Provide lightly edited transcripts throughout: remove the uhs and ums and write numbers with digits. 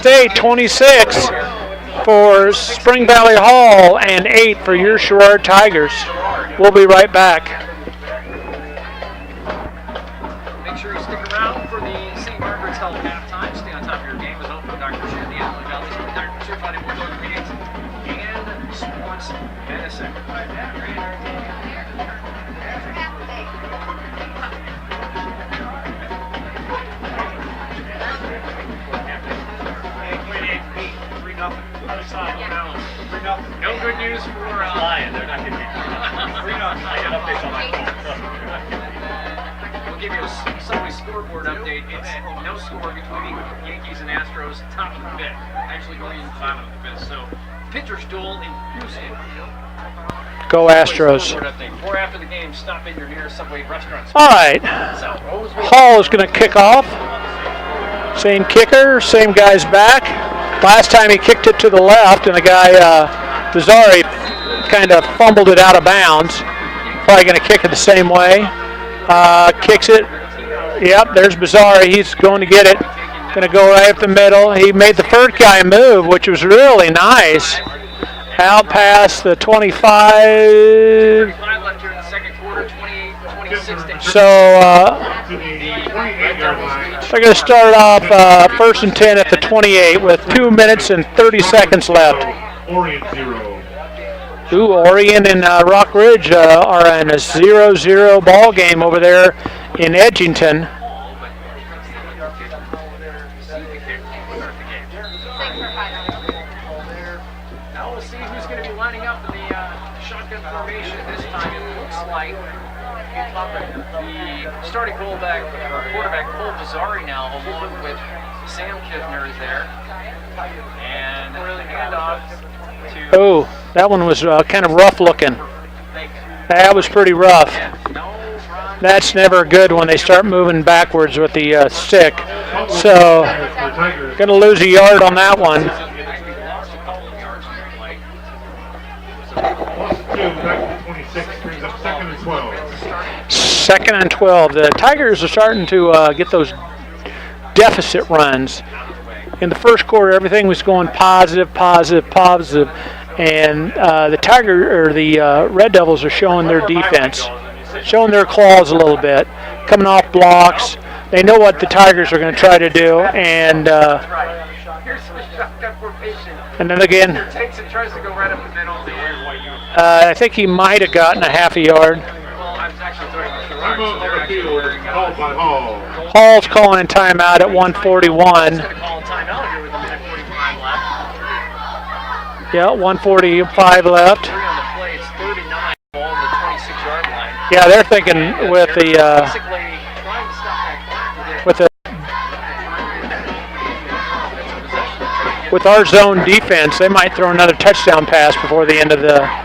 State, 26 for Spring Valley Hall, and 8 for your Sherrard Tigers. We'll be right back. Make sure you stick around for the St. Margaret's Health halftime. Stay on top of your game with Open Dr. Sherrard, the Athlete Valley's Dr. Certified Orthopedics and Sports Medicine. No good news for Lion. They're not going to be 3-0. I got updates on my phone. We'll give you a Sunday scoreboard update. It's no score between Yankees and Astros. Top of the fifth. Actually going in bottom of the fifth. So pitcher's duel in Houston. Go Astros. Or after the game, stop in your nearest Subway restaurant. All right. Hall is going to kick off. Same kicker, same guy's back. Last time he kicked it to the left, and the guy, Bizzari, kind of fumbled it out of bounds. Probably going to kick it the same way. Kicks it. Yep, there's Bizzari. He's going to get it. Going to go right up the middle. He made the first guy move, which was really nice. Out past the 25. So they're going to start off 1st and 10 at the 28 with 2 minutes and 30 seconds left. Ooh, Orion and Rock Ridge are in a 0-0 ball game over there in Edgington. Now we'll see who's going to be lining up in the shotgun formation this time. It looks like the starting quarterback Cole Bizzari now, along with Sam Kivner is there. And handoff to... Oh, that one was kind of rough looking. That was pretty rough. That's never good when they start moving backwards with the stick. So, going to lose a yard on that one. Second and 12. The Tigers are starting to get those deficit runs. In the first quarter, everything was going positive, and the Red Devils are showing their defense, showing their claws a little bit, coming off blocks. They know what the Tigers are going to try to do, and then again, I think he might have gotten a half a yard. Hall's calling a timeout at 1:41. Yeah, 1:45 left. Yeah, they're thinking with our zone defense, they might throw another touchdown pass before the end of that.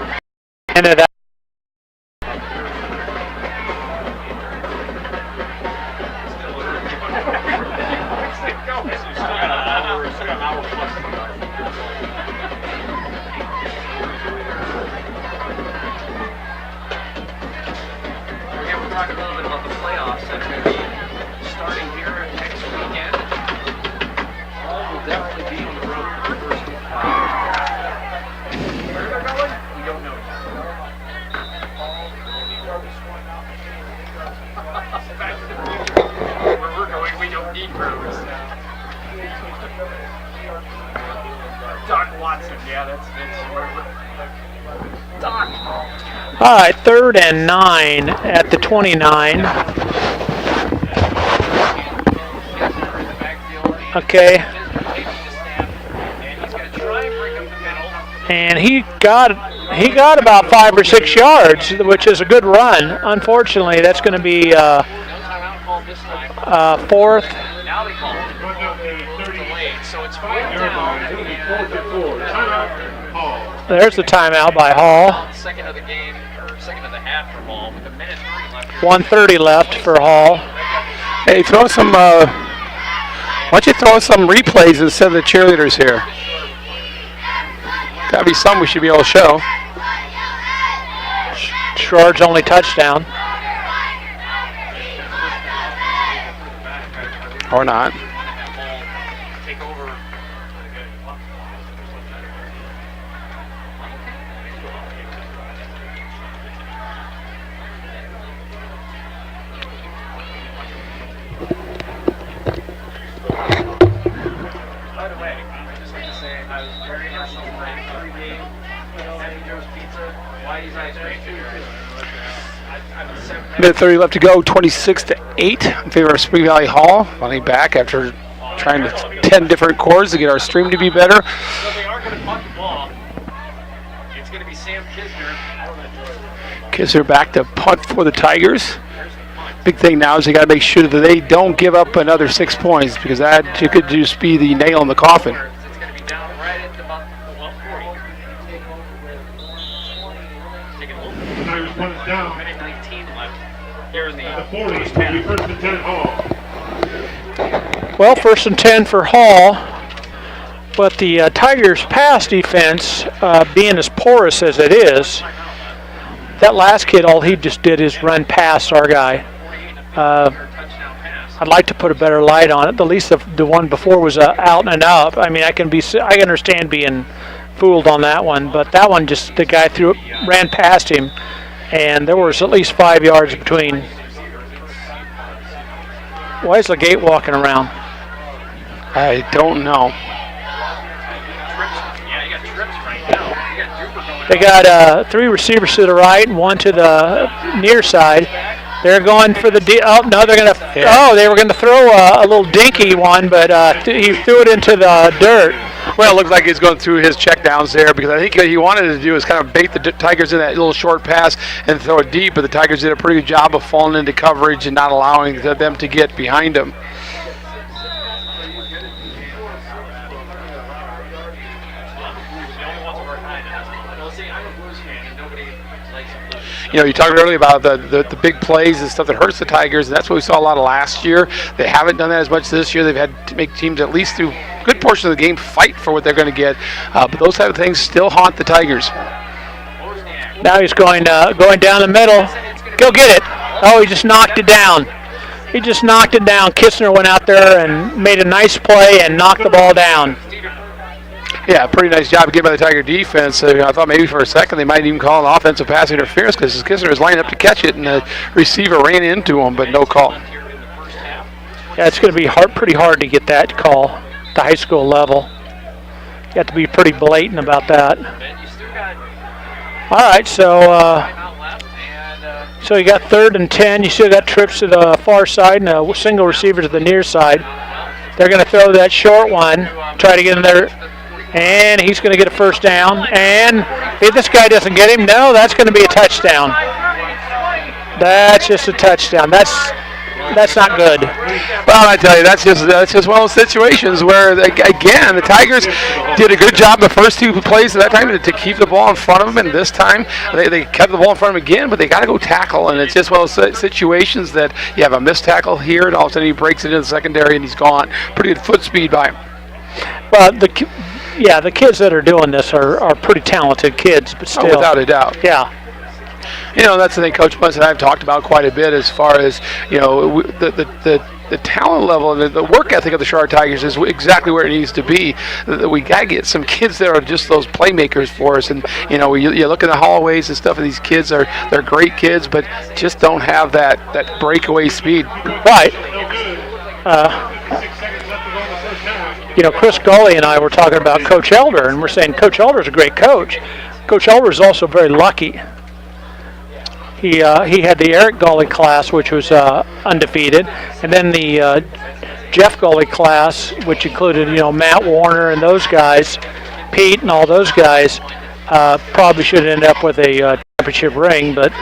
All right, 3rd and 9 at the 29. Okay. And he got about 5 or 6 yards, which is a good run. Unfortunately, that's going to be 4th. There's the timeout by Hall. Second of the game, or second of the half for Hall, with a minute 3 left. 1:30 left for Hall. Hey, throw some. Why don't you throw some replays instead of the cheerleaders here? Gotta be some we should be able to show. Sherrard's only touchdown. Or not. I was very impressed with my pregame. Happy Joe's Pizza, Whitey's Ice Cream. Minute 30 left to go, 26-8 in favor of Spring Valley Hall. Finally back after trying 10 different chords to get our stream to be better. So they are going to punt the ball. It's going to be Sam Kisner. Kisner back to punt for the Tigers. Big thing now is they got to make sure that they don't give up another 6 points, because that could just be the nail in the coffin. It's going to be down right at about 40. Taking a look. Tigers punt it down. Minute 19 left. Here in The 40, will be first and 10 Hall. Well, 1st and 10 for Hall, but the Tigers' pass defense, being as porous as it is, that last kid, all he just did is run past our guy. I'd like to put a better light on it. At least the one before was out and up. I mean, I can understand being fooled on that one, but that one just, the guy ran past him, and there was at least 5 yards between. Why is Legate walking around? I don't know. Yeah, you got trips right now. You got Duper going. They got 3 receivers to the right and 1 to the near side. They're going for the they were gonna throw a little dinky one, but he threw it into the dirt. Well, it looks like he's going through his checkdowns there, because I think what he wanted to do is kind of bait the Tigers in that little short pass and throw it deep, but the Tigers did a pretty good job of falling into coverage and not allowing them to get behind him. You know, you talked earlier about the big plays and stuff that hurts the Tigers, and that's what we saw a lot of last year. They haven't done that as much this year. They've had to make teams, at least through a good portion of the game, fight for what they're going to get. But those type of things still haunt the Tigers. Now he's going down the middle. Go get it. Oh, he just knocked it down. He just knocked it down. Kistner went out there and made a nice play and knocked the ball down. Yeah, pretty nice job again by the Tiger defense. I thought maybe for a second they might even call an offensive pass interference, because Kistner was lined up to catch it and the receiver ran into him, but no call. Yeah, it's going to be pretty hard to get that call at the high school level. You have to be pretty blatant about that. All right, so you got 3rd and 10. You still got trips to the far side and a single receiver to the near side. They're going to throw that short one, try to get in there. And he's going to get a first down. And if this guy doesn't get him, no, that's going to be a touchdown. That's just a touchdown. That's not good. Well, I tell you, that's just one of those situations where, again, the Tigers did a good job the first 2 plays at that time to keep the ball in front of them, and this time they kept the ball in front of them again, but they got to go tackle, and it's just one of those situations that you have a missed tackle here, and all of a sudden he breaks it in the secondary, and he's gone. Pretty good foot speed by him. Well, the kids that are doing this are pretty talented kids, but still. Oh, without a doubt. Yeah. You know, that's the thing Coach Bunce and I have talked about quite a bit, as far as, you know, the talent level and the work ethic of the Sherrard Tigers is exactly where it needs to be. We got to get some kids that are just those playmakers for us. And, you know, you look in the hallways and stuff, and these kids they're great kids, but just don't have that breakaway speed. Right. You know, Chris Gully and I were talking about Coach Elder, and we're saying Coach Elder's a great coach. Coach Elder is also very lucky. He had the Eric Gully class, which was undefeated, and then the Jeff Gully class, which included, you know, Matt Warner and those guys, Pete and all those guys. Probably should end up with a championship ring, but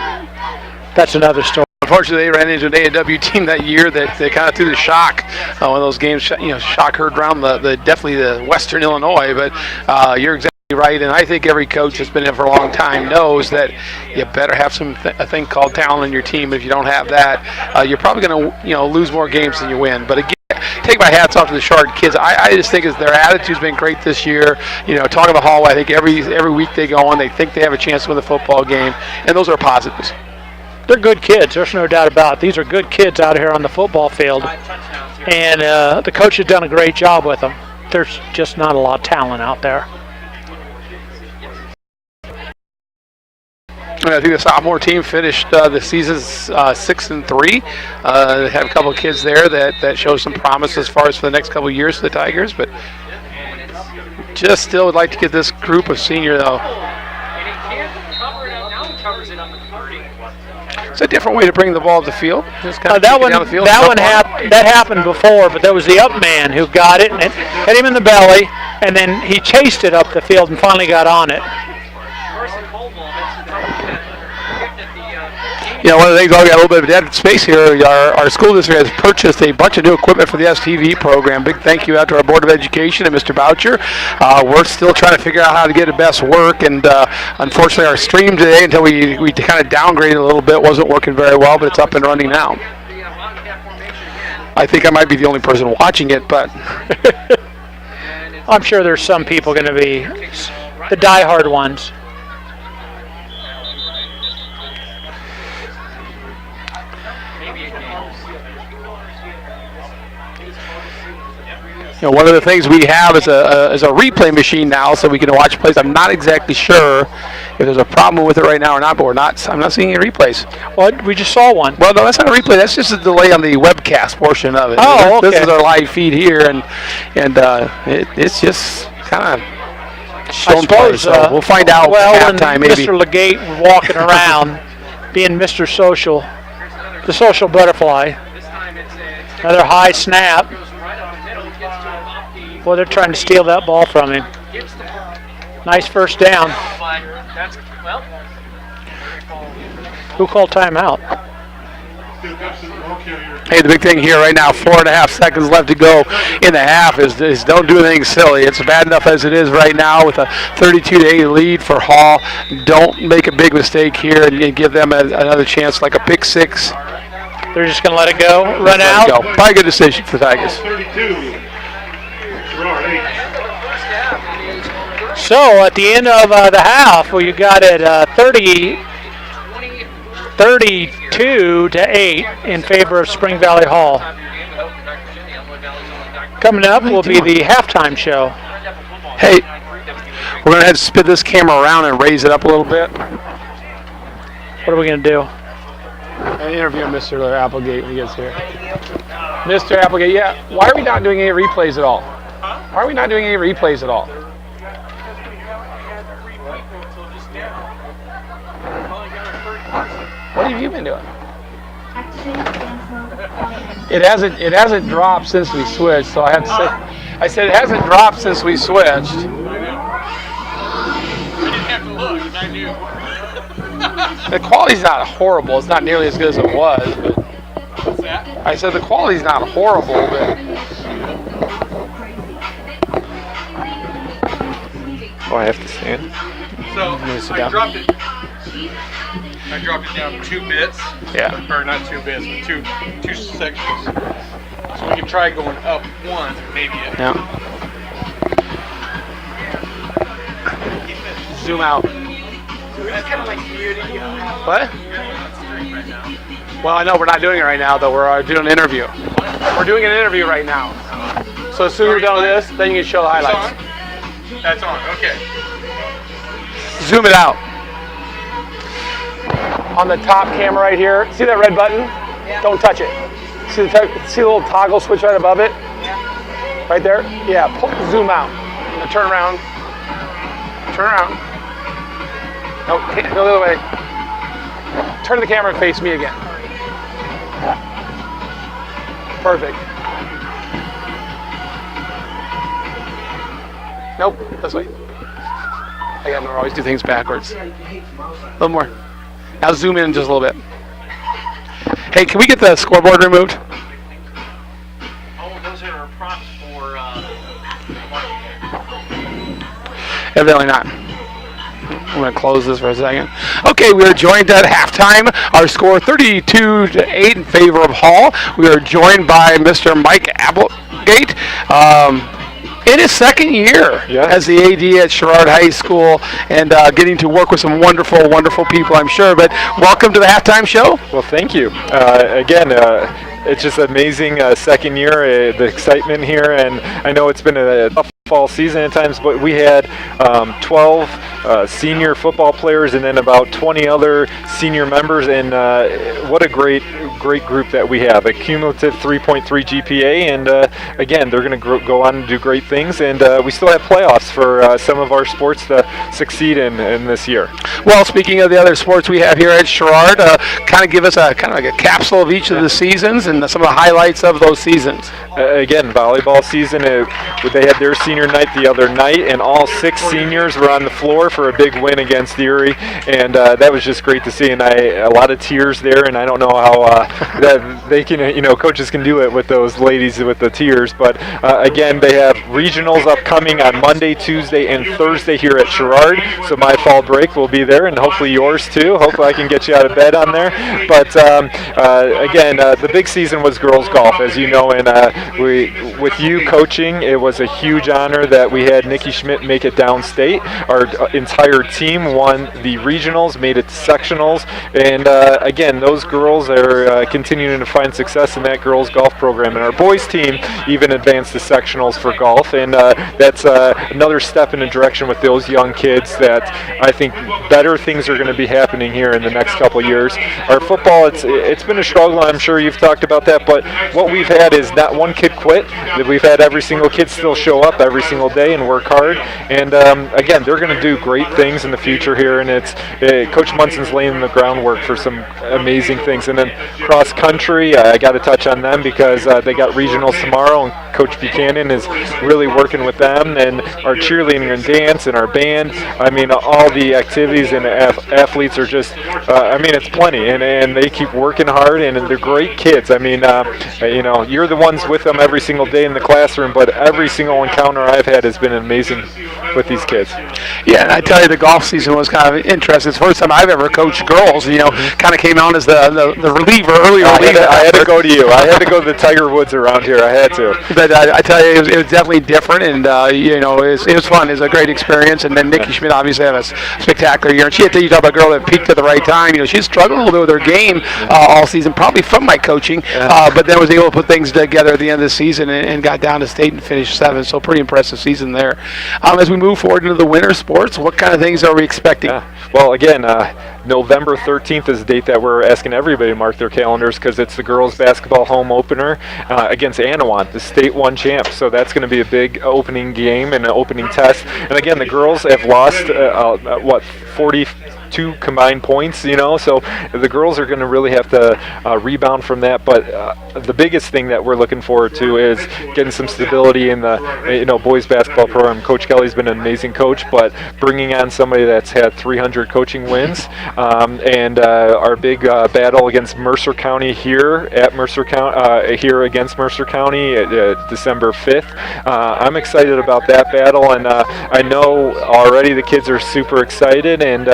that's another story. Unfortunately, they ran into an A&W team that year that they kind of threw the shock. One of those games, shock heard around definitely the Western Illinois. But you're exactly right, and I think every coach that's been in for a long time knows that you better have a thing called talent in your team. If you don't have that, you're probably going to lose more games than you win. But again, take my hats off to the Sherrard kids. I just think their attitude's been great this year. You know, talking the hallway, I think every week they go on, they think they have a chance to win the football game, and those are positives. They're good kids. There's no doubt about it. These are good kids out here on the football field, and the coach has done a great job with them. There's just not a lot of talent out there. I think the sophomore team finished the season 6-3. They have a couple of kids there that show some promise as far as for the next couple of years for the Tigers. But Just still would like to get this group of senior, though. And he can't cover it up. Now he covers it up at 30. It's a different way to bring the ball to the field. Just kind of that kick it one, down the field. that happened before, but that was the up man who got it and it hit him in the belly, and then he chased it up the field and finally got on it. Carson Colville mentioned that he kicked at the You know, one of the things, we got a little bit of dead space here. Our school district has purchased a bunch of new equipment for the STV program. Big thank you out to our Board of Education and Mr. Boucher. We're still trying to figure out how to get the best work, and unfortunately our stream today, until we kind of downgraded a little bit, wasn't working very well, but it's up and running now. I think I might be the only person watching it, but I'm sure there's some people going to be the diehard ones. you know, one of the things we have is a replay machine now, so we can watch plays. I'm not exactly sure if there's a problem with it right now or not, but I'm not seeing any replays. Well, we just saw one. Well, no, that's not a replay. That's just a delay on the webcast portion of it. Oh, okay. This is our live feed here, and it's just kind of shown plays. So we'll find out at halftime, maybe. Mr. Legate walking around, being Mr. Social, the social butterfly. Another high snap. Boy, they're trying to steal that ball from him. Nice first down. Who called timeout? Hey, the big thing here right now, 4.5 seconds left to go in the half, is don't do anything silly. It's bad enough as it is right now with a 32-8 lead for Hall. Don't make a big mistake here and give them another chance, like a pick six. They're just going to let it go, run out. Probably a good decision for Tigers. 32. Sherrard, 8. So at the end of the half, well, you got it 32-8 in favor of Spring Valley Hall. Coming up will be the halftime show. Hey, we're going to have to spin this camera around and raise it up a little bit. What are we going to do? And interview Mr. Applegate when he gets here. Mr. Applegate, yeah, why are we not doing any replays at all? Why are we not doing any replays at all? What have you been doing? It hasn't dropped since we switched, so I have to say, I said it hasn't dropped since we switched. I didn't have to look, because I knew. The quality's not horrible. It's not nearly as good as it was. But What's that? I said the quality's not horrible, but I have to stand. So sit I down. dropped it. I dropped it down 2 bits. yeah. Or not 2 bits, but two sections. So we can try going up 1, maybe. Yeah. Zoom out. That's kind of like muted. What? Well, I know we're not doing it right now, though. We're doing an interview. We're doing an interview right now. So as soon as we're done with this, then you can show the highlights. That's on. Okay. Zoom it out. On the top camera right here, see that red button? Yeah. Don't touch it. See the little toggle switch right above it? Yeah. Right there? Yeah, zoom out. Now turn around. Turn around. No, go the other way. Turn the camera and face me again. Perfect. Nope, this way. I gotta remember, always do things backwards. A little more. Now zoom in just a little bit. Hey, can we get the scoreboard removed? Oh, those are props for Evidently not. I'm going to close this for a second. Okay, we are joined at halftime. Our score 32-8 in favor of Hall. We are joined by Mr. Mike Applegate. In his second year as the AD at Sherrard High School, and getting to work with some wonderful, wonderful people, I'm sure. But welcome to the halftime show. Well, thank you. Again, it's just amazing second year, the excitement here, and I know it's been a tough fall season at times, but we had 12 senior football players and then about 20 other senior members, and what a great great group that we have. A cumulative 3.3 GPA, and again, they're going to go on and do great things. And we still have playoffs for some of our sports to succeed in this year. Well, speaking of the other sports we have here at Sherrard, kind of give us a kind of like a capsule of each of the seasons and some of the highlights of those seasons. Again, volleyball season, they had their senior night the other night, and all 6 seniors were on the floor for a big win against Erie, and that was just great to see. And a lot of tears there, and I don't know how that they can, coaches can do it with those ladies with the tears. But again, they have regionals upcoming on Monday, Tuesday, and Thursday here at Sherrard. So my fall break will be there, and hopefully yours too. Hopefully I can get you out of bed on there. But again, the big season was girls golf, as you know, and with you coaching, it was a huge honor that we had Nikki Schmidt make it downstate. Our entire team won the regionals, made it to sectionals, and again, those girls are continuing to find success in that girls golf program. And our boys team even advanced to sectionals for golf, and that's another step in a direction with those young kids that I think better things are going to be happening here in the next couple years. Our football, it's been a struggle. I'm sure you've talked about that, but what we've had is not one kid quit. We've had every single kid still show up every single day and work hard. And again, they're going to do great things in the future here. And Coach Munson's laying the groundwork for some amazing things. And then cross country, I got to touch on them because they got regionals tomorrow, and Coach Buchanan is really working with them. And our cheerleading and dance and our band. I mean, all the activities and athletes are just. It's plenty, and they keep working hard, and they're great kids. I mean, you're the ones with them every single day in the classroom, but every single encounter I've had has been amazing with these kids. Yeah, and I tell you, the golf season was kind of interesting. It's the first time I've ever coached girls. Kind of came on as the reliever, early reliever. I had to go to you. I had to go to the Tiger Woods around here. I had to. But I tell you, it was definitely different, and it was fun. It was a great experience. And then Nikki Schmidt obviously had a spectacular year. And you talk about a girl that peaked at the right time. She struggled a little bit with her game all season, probably from my coaching, but then was able to put things together at the end of the season and got down to state and finished 7th. So pretty impressive season there. As we move forward into the winter sports, what kind of things are we expecting? Well, again, November 13th is the date that we're asking everybody to mark their calendars because it's the girls basketball home opener against Anawan, the state 1 champ. So that's going to be a big opening game and an opening test. And again, the girls have lost 42 combined points, so the girls are going to really have to rebound from that. But the biggest thing that we're looking forward to is getting some stability in the boys basketball program. Coach Kelly's been an amazing coach, but bringing on somebody that's had 300 coaching wins, and our big battle against Mercer County here at Mercer County, here against Mercer County, December 5th. I'm excited about that battle, and I know already the kids are super excited, and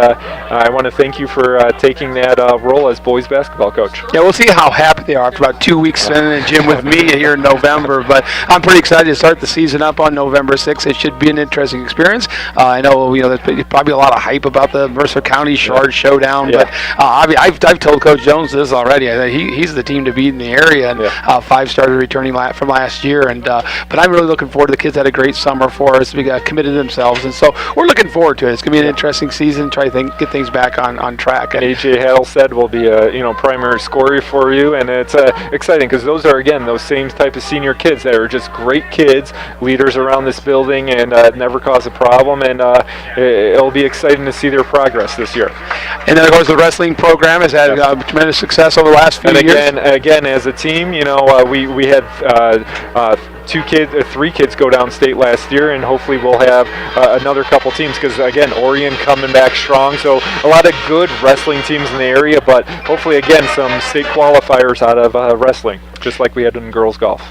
I want to thank you for taking that role as boys basketball coach. Yeah, we'll see how happy they are after about 2 weeks in the gym with me here in November. But I'm pretty excited to start the season up on November 6th. It should be an interesting experience. I know there's probably a lot of hype about the Mercer County Sherrard showdown, but I've told Coach Jones this already. I think he's the team to beat in the area, and 5 started returning from last year. And but I'm really looking forward to the kids had a great summer for us. We got committed themselves, and so we're looking forward to it. It's going to be an interesting season. Try to get things back on track. And AJ Haddlestead will be a primary scorer for you, and it's exciting because those are again those same type of senior kids that are just great kids, leaders around this building, and never cause a problem. And it'll be exciting to see their progress this year. And then of course the wrestling program has had tremendous success over the last few years. And again, as a team, we had 3 kids go downstate last year, and hopefully we'll have another couple teams because again, Orion coming back strong. So a lot of good wrestling teams in the area, but hopefully again some state qualifiers out of wrestling, just like we had in girls golf.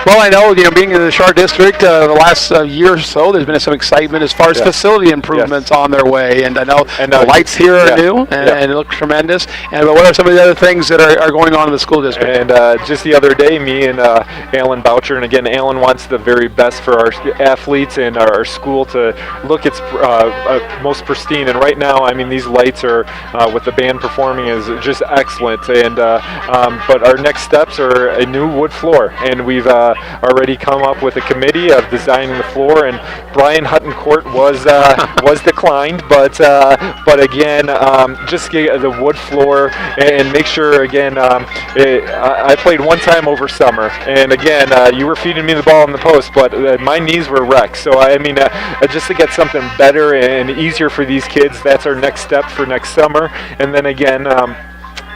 Well, I know, being in the Sherrard district the last year or so, there's been some excitement as far as facility improvements on their way, and I know the lights here are new and it looks tremendous. And what are some of the other things that are going on in the school district? And just the other day, me and Alan Boucher, and again, Alan wants the very best for our athletes and our school to look its most pristine. And right now, I mean, these lights are with the band performing is just excellent. And but our next steps are a new wood floor, and we've already come up with a committee of designing the floor, and Brian Hutton Court was declined, but again, just get the wood floor and make sure again. I played one time over summer, and again, you were feeding me the ball in the post, but my knees were wrecked. So I mean, just to get something better and easier for these kids, that's our next step for next summer. And then again.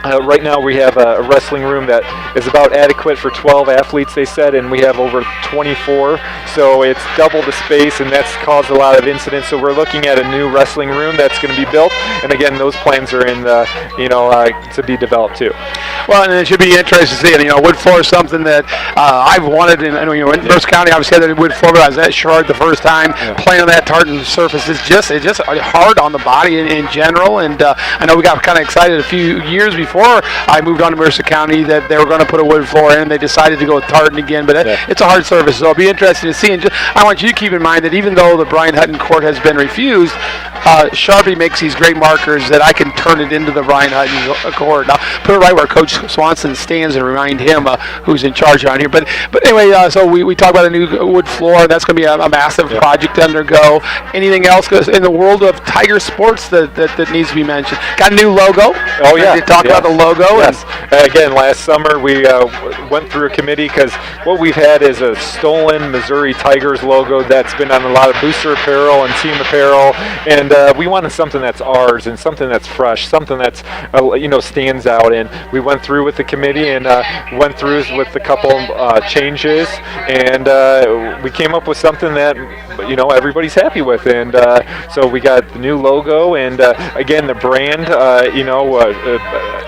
Right now we have a wrestling room that is about adequate for 12 athletes, they said, and we have over 24, so it's double the space, and that's caused a lot of incidents. So we're looking at a new wrestling room that's going to be built, and again, those plans are in the, to be developed too. Well, and it should be interesting to see. Wood floor is something that I've wanted. In Mercer County, obviously had the wood floor, but I was at Sherrard the first time playing on that tartan surface. It's just hard on the body in general. And I know we got kind of excited a few years before I moved on to Mercer County that they were going to put a wood floor in. They decided to go with tartan again, but it's a hard surface, so it'll be interesting to see. And I want you to keep in mind that even though the Brian Hutton Court has been refused, Sharpie makes these great markers that I can turn it into the Brian Hutton Court. Now, put it right where Coach Swanson stands and remind him who's in charge around here. But anyway, so we talk about a new wood floor. That's going to be a massive project to undergo. Anything else in the world of Tiger sports that needs to be mentioned? Got a new logo. Oh, yeah. Did talk about the logo. Yes. Again, last summer we went through a committee because what we've had is a stolen Missouri Tigers logo that's been on a lot of booster apparel and team apparel, and we wanted something that's ours and something that's fresh, something that's stands out. And we went through with the committee and went through with a couple changes, and we came up with something that everybody's happy with. And so we got the new logo, and again the brand.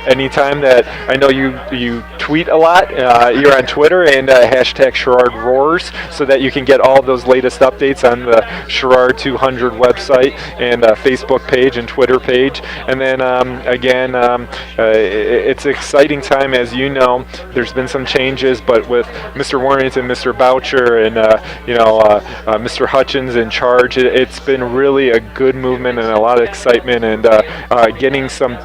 Anytime that I know you tweet a lot, you're on Twitter and hashtag Sherrard Roars, so that you can get all those latest updates on the Sherrard 200 website and Facebook page and Twitter page. And then it's an exciting time, as you know. There's been some changes, but with Mr. Warrington, Mr. Boucher, and Mr. Hutchins in charge, it's been really a good movement and a lot of excitement, and getting some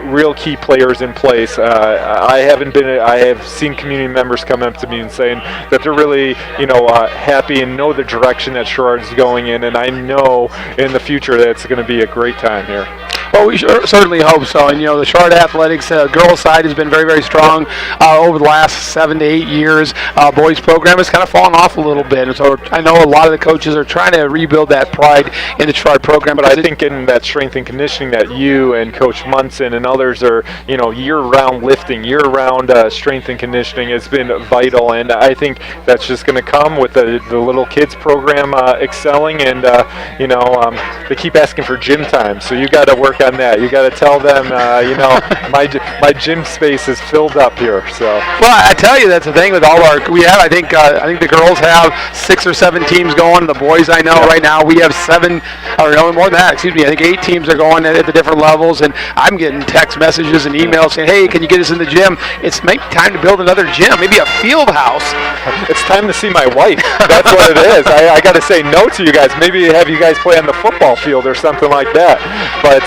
real key players in place. I have seen community members come up to me and saying that they're really, happy and know the direction that Sherrard's going in, and I know in the future that it's going to be a great time here. Well, we certainly hope so. And, the Sherrard Athletics girls side has been very, very strong over the last 7 to 8 years. Boys program has kind of fallen off a little bit. And so I know a lot of the coaches are trying to rebuild that pride in the Sherrard program. But I think in that strength and conditioning that you and Coach Munson and others are, year-round lifting, year-round strength and conditioning has been vital. And I think that's just going to come with the little kids program excelling. And, they keep asking for gym time. So you got to work on that. You got to tell them, my gym space is filled up here. So. Well, I tell you, that's the thing with all I think the girls have 6 or 7 teams going. The boys, I know right now we have 7, or no more than that. Excuse me. I think 8 teams are going at the different levels, and I'm getting text messages and emails saying, "Hey, can you get us in the gym?" It's maybe time to build another gym, maybe a field house. It's time to see my wife. That's what it is. I got to say no to you guys. Maybe have you guys play on the football field or something like that. But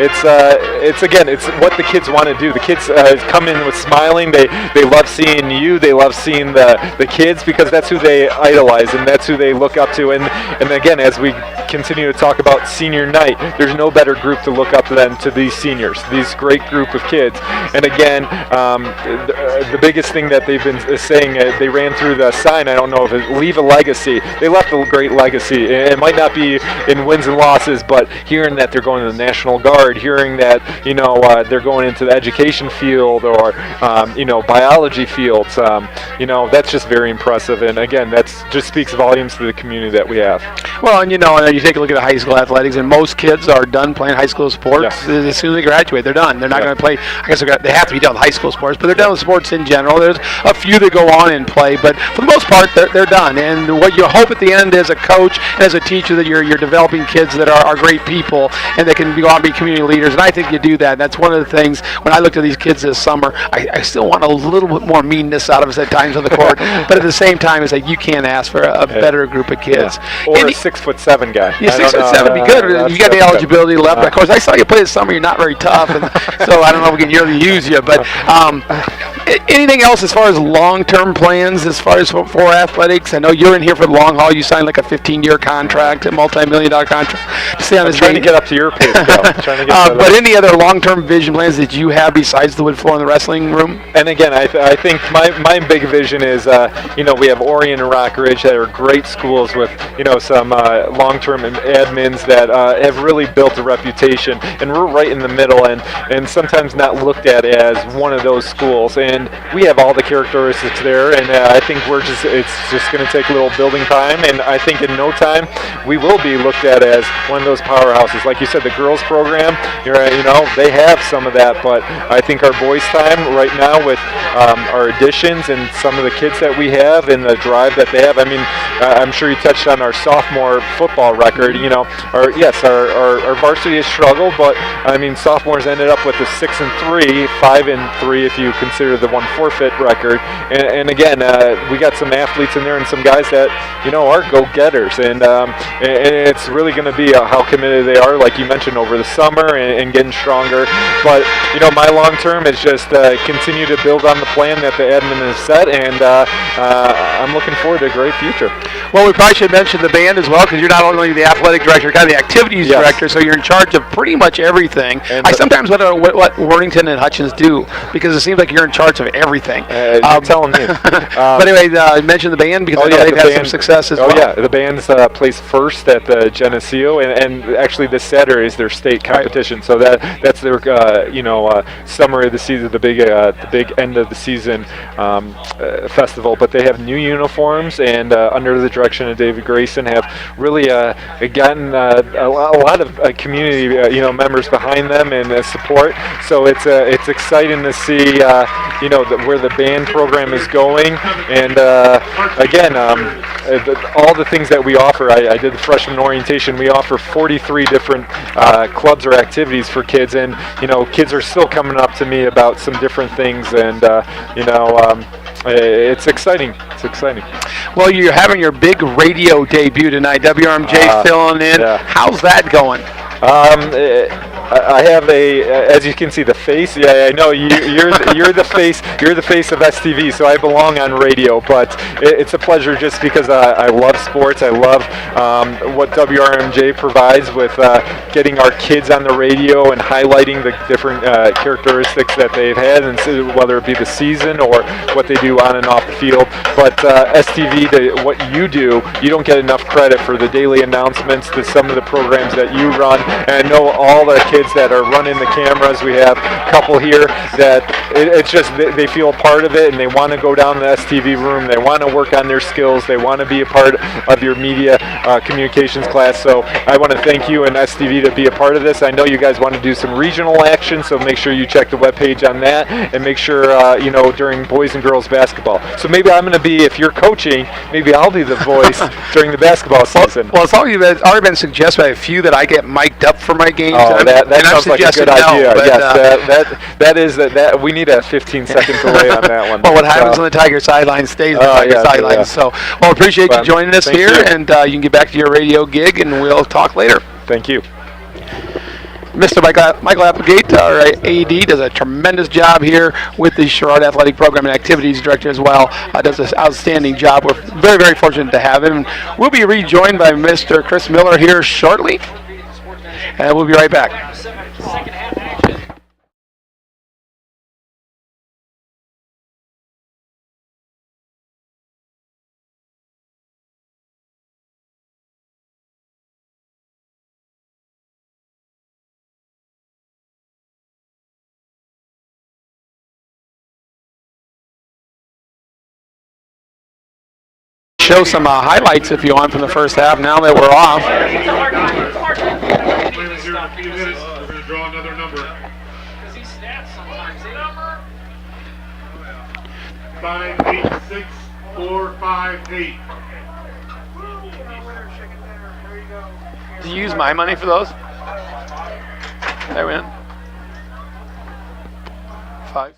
it's what the kids want to do. The kids come in with smiling. They love seeing you. They love seeing the kids, because that's who they idolize and that's who they look up to. And again, as we continue to talk about senior night, there's no better group to look up to than to these seniors, these great group of kids. And again, the biggest thing that they've been saying, they ran through the sign, I don't know if it, leave a legacy. They left a great legacy. It might not be in wins and losses, but hearing that they're going to the National Guard, hearing that they're going into the education field or biology fields, that's just very impressive. And again, that just speaks volumes to the community that we have. Well, and you take a look at the high school athletics, and most kids are done playing high school sports. As soon as they graduate, they're done. They're not going to play. I guess they have to be done with high school sports, but they're done with sports in general. There's a few that go on and play, but for the most part, they're done. And what you hope at the end as a coach and as a teacher, that you're developing kids that are great people and they can go out and be community leaders. And I think you do that. And that's one of the things, when I looked at these kids this summer, I still want a little bit more meanness out of us at times on the court. But at the same time, it's like you can't ask for a better group of kids. Yeah. Or a 6'7" guy. Yeah, 6'7" be good. You got the eligibility left. Of course, I saw you play this summer. You're not very tough, and so I don't know if we can really use you. But Anything else as far as long-term plans as far as for athletics? I know you're in here for the long haul. You signed like a 15-year contract, a multi-million-dollar contract to stay on I'm this trying game. to get up to your pace, Bill. Trying to get But any other long-term vision plans that you have besides the wood floor in the wrestling room? And again, I think my big vision is, we have Orion and Rockridge that are great schools with, some long-term admins that have really built a reputation, and we're right in the middle and sometimes not looked at as one of those schools. And we have all the characteristics there, and I think it's just going to take a little building time, and I think in no time we will be looked at as one of those powerhouses. Like you said, the girls program, they have some of that, but I think our boys time right now with our additions and some of the kids that we have and the drive that they have. I mean, I'm sure you touched on our sophomore football record. Our varsity has struggled, but I mean, sophomores ended up with a 6-3, 5-3 if you consider the one forfeit record. And again, we got some athletes in there and some guys that are go-getters, and it's really going to be how committed they are, like you mentioned, over the summer and getting stronger. But my long term is just continue to build on the plan that the admin has set, and I'm looking forward to a great future. Well, we probably should mention the band as well, because you're not only the athletic director, you're kind of the activities director, so you're in charge of pretty much everything. And I sometimes wonder what Worthington and Hutchins do, because it seems like you're in charge of everything. You're telling me. But anyway, I mentioned the band because I know they've had some success as well. Oh yeah, the band's placed first at the Geneseo, and actually this Saturday is their state competition. Right. So that's their summary of the season, the big end of the season festival. But they have new uniforms, and under the direction of David Grayson, have really gotten a lot of community members behind them and support. So it's exciting to see where the band program is going, and again, all the things that we offer. I did the freshman orientation. We offer 43 different clubs or activities for kids, and kids are still coming up to me about some different things, and it's exciting. It's exciting. Well, you're having your big radio debut tonight. WRMJ filling in. Yeah. How's that going? I have as you can see, the face. Yeah, I know you're the face. You're the face of STV, so I belong on radio. But it's a pleasure just because I love sports. I love what WRMJ provides with getting our kids on the radio and highlighting the different characteristics that they've had, and so whether it be the season or what they do on and off the field. But STV, what you do, you don't get enough credit for the daily announcements, to some of the programs that you run. And I know all the kids that are running the cameras. We have a couple here that it's just they feel a part of it, and they want to go down to the STV room. They want to work on their skills. They want to be a part of your media communications class. So I want to thank you and STV to be a part of this. I know you guys want to do some regional action, so make sure you check the webpage on that, and make sure during boys and girls basketball. So maybe I'm going to be, if you're coaching, maybe I'll be the voice during the basketball season. Well, it's already been suggested by a few that I get mic'd up for my games. Oh, that sounds like a good idea. But, yes, that we need a 15-second delay on that one. Well, what happens on the Tiger sideline stays on the Tiger sideline. Yeah. So, well, appreciate you joining us here, and you can get back to your radio gig, and we'll talk later. Thank you. Mr. Michael Applegate, our AD, does a tremendous job here with the Sherrard Athletic Program and Activities Director as well. Does an outstanding job. We're very, very fortunate to have him. We'll be rejoined by Mr. Chris Miller here shortly, and we'll be right back. Show some highlights if you want from the first half now that we're off. We're going to draw another number. 586458. Do you use my money for those? I win. 5.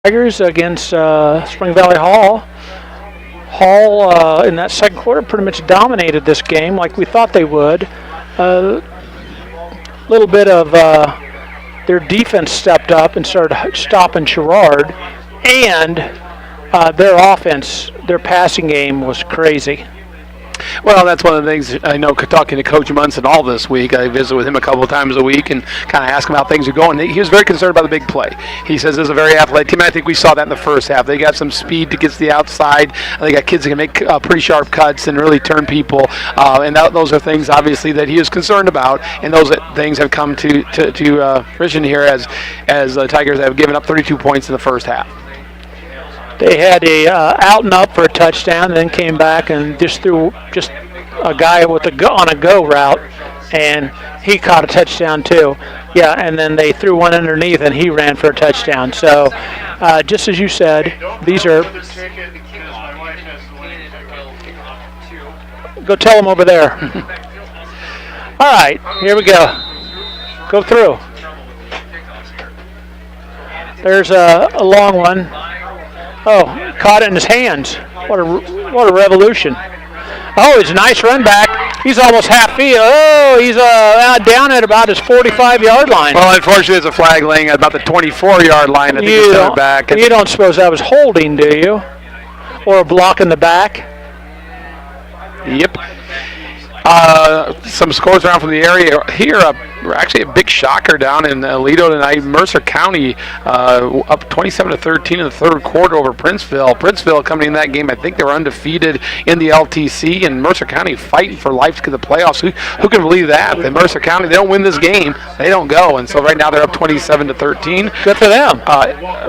Tigers against Spring Valley Hall. Hall in that second quarter pretty much dominated this game like we thought they would. A little bit of their defense stepped up and started stopping Sherrard, and their offense, their passing game was crazy. Well, that's one of the things I know. Talking to Coach Munson all this week, I visit with him a couple of times a week and kind of ask him how things are going. He was very concerned about the big play. He says this is a very athletic team. I think we saw that in the first half. They got some speed to get to the outside. They got kids that can make pretty sharp cuts and really turn people. And those are things, obviously, that he is concerned about. And those things have come to fruition here as the Tigers have given up 32 points in the first half. They had a out and up for a touchdown, and then came back and just threw a guy with on a go route, and he caught a touchdown too. Yeah, and then they threw one underneath, and he ran for a touchdown. So, just as you said, these are. Go tell them over there. All right, here we go. Go through. There's a long one. Oh, caught it in his hands. What a revolution. Oh, it's a nice run back. He's almost half field. Oh, he's down at about his 45-yard line. Well, unfortunately, there's a flag laying at about the 24-yard line. I think he's coming back. You don't suppose that was holding, do you? Or a block in the back? Yep. Some scores around from the area here. Actually, a big shocker down in Aledo tonight. Mercer County up 27-13 in the third quarter over Princeville. Princeville coming in that game, I think they were undefeated in the LTC, and Mercer County fighting for life to get the playoffs. Who can believe that? That Mercer County, they don't win this game, they don't go, and so right now they're up 27-13. Good for them.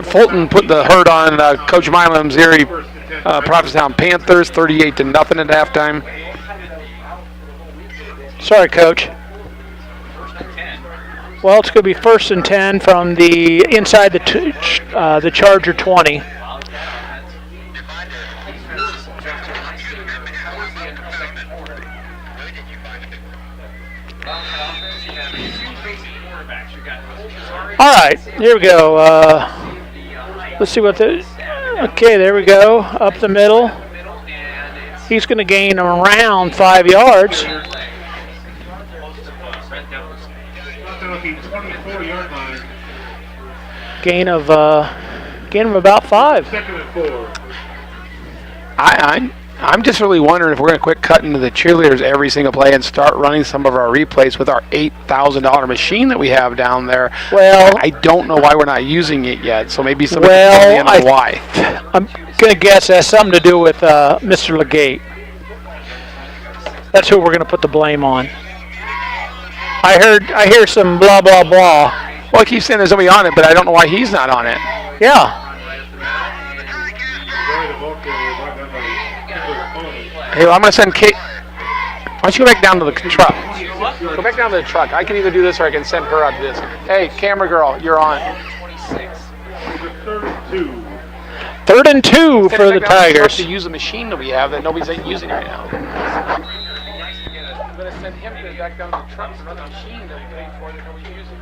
Fulton put the hurt on Coach Milam's Erie Provincetown Panthers, 38-0 at halftime. Sorry, Coach. Well, it's going to be 1st and 10 from the inside the Charger 20. All right, here we go. Let's see what the. Okay, there we go. Up the middle. He's going to gain around 5 yards. 24-yard line. Gain of about 5. Second and 4. I'm just really wondering if we're going to quit cutting to the cheerleaders every single play and start running some of our replays with our $8,000 machine that we have down there. Well, I don't know why we're not using it yet, so maybe somebody can tell me on why. I'm going to guess it has something to do with Mr. Legate. That's who we're going to put the blame on. I hear some blah, blah, blah. Well, I keep saying there's somebody on it, but I don't know why he's not on it. Yeah. Hey, well, I'm going to send Kate. Why don't you go back down to the truck? Go back down to the truck. I can either do this or I can send her out to this. Hey, camera girl, you're on. 3rd and 2 for the Tigers. To use a machine that we have that nobody's using right now. I'm going to send him back down to the truck to run the machine that we paid for that nobody's using.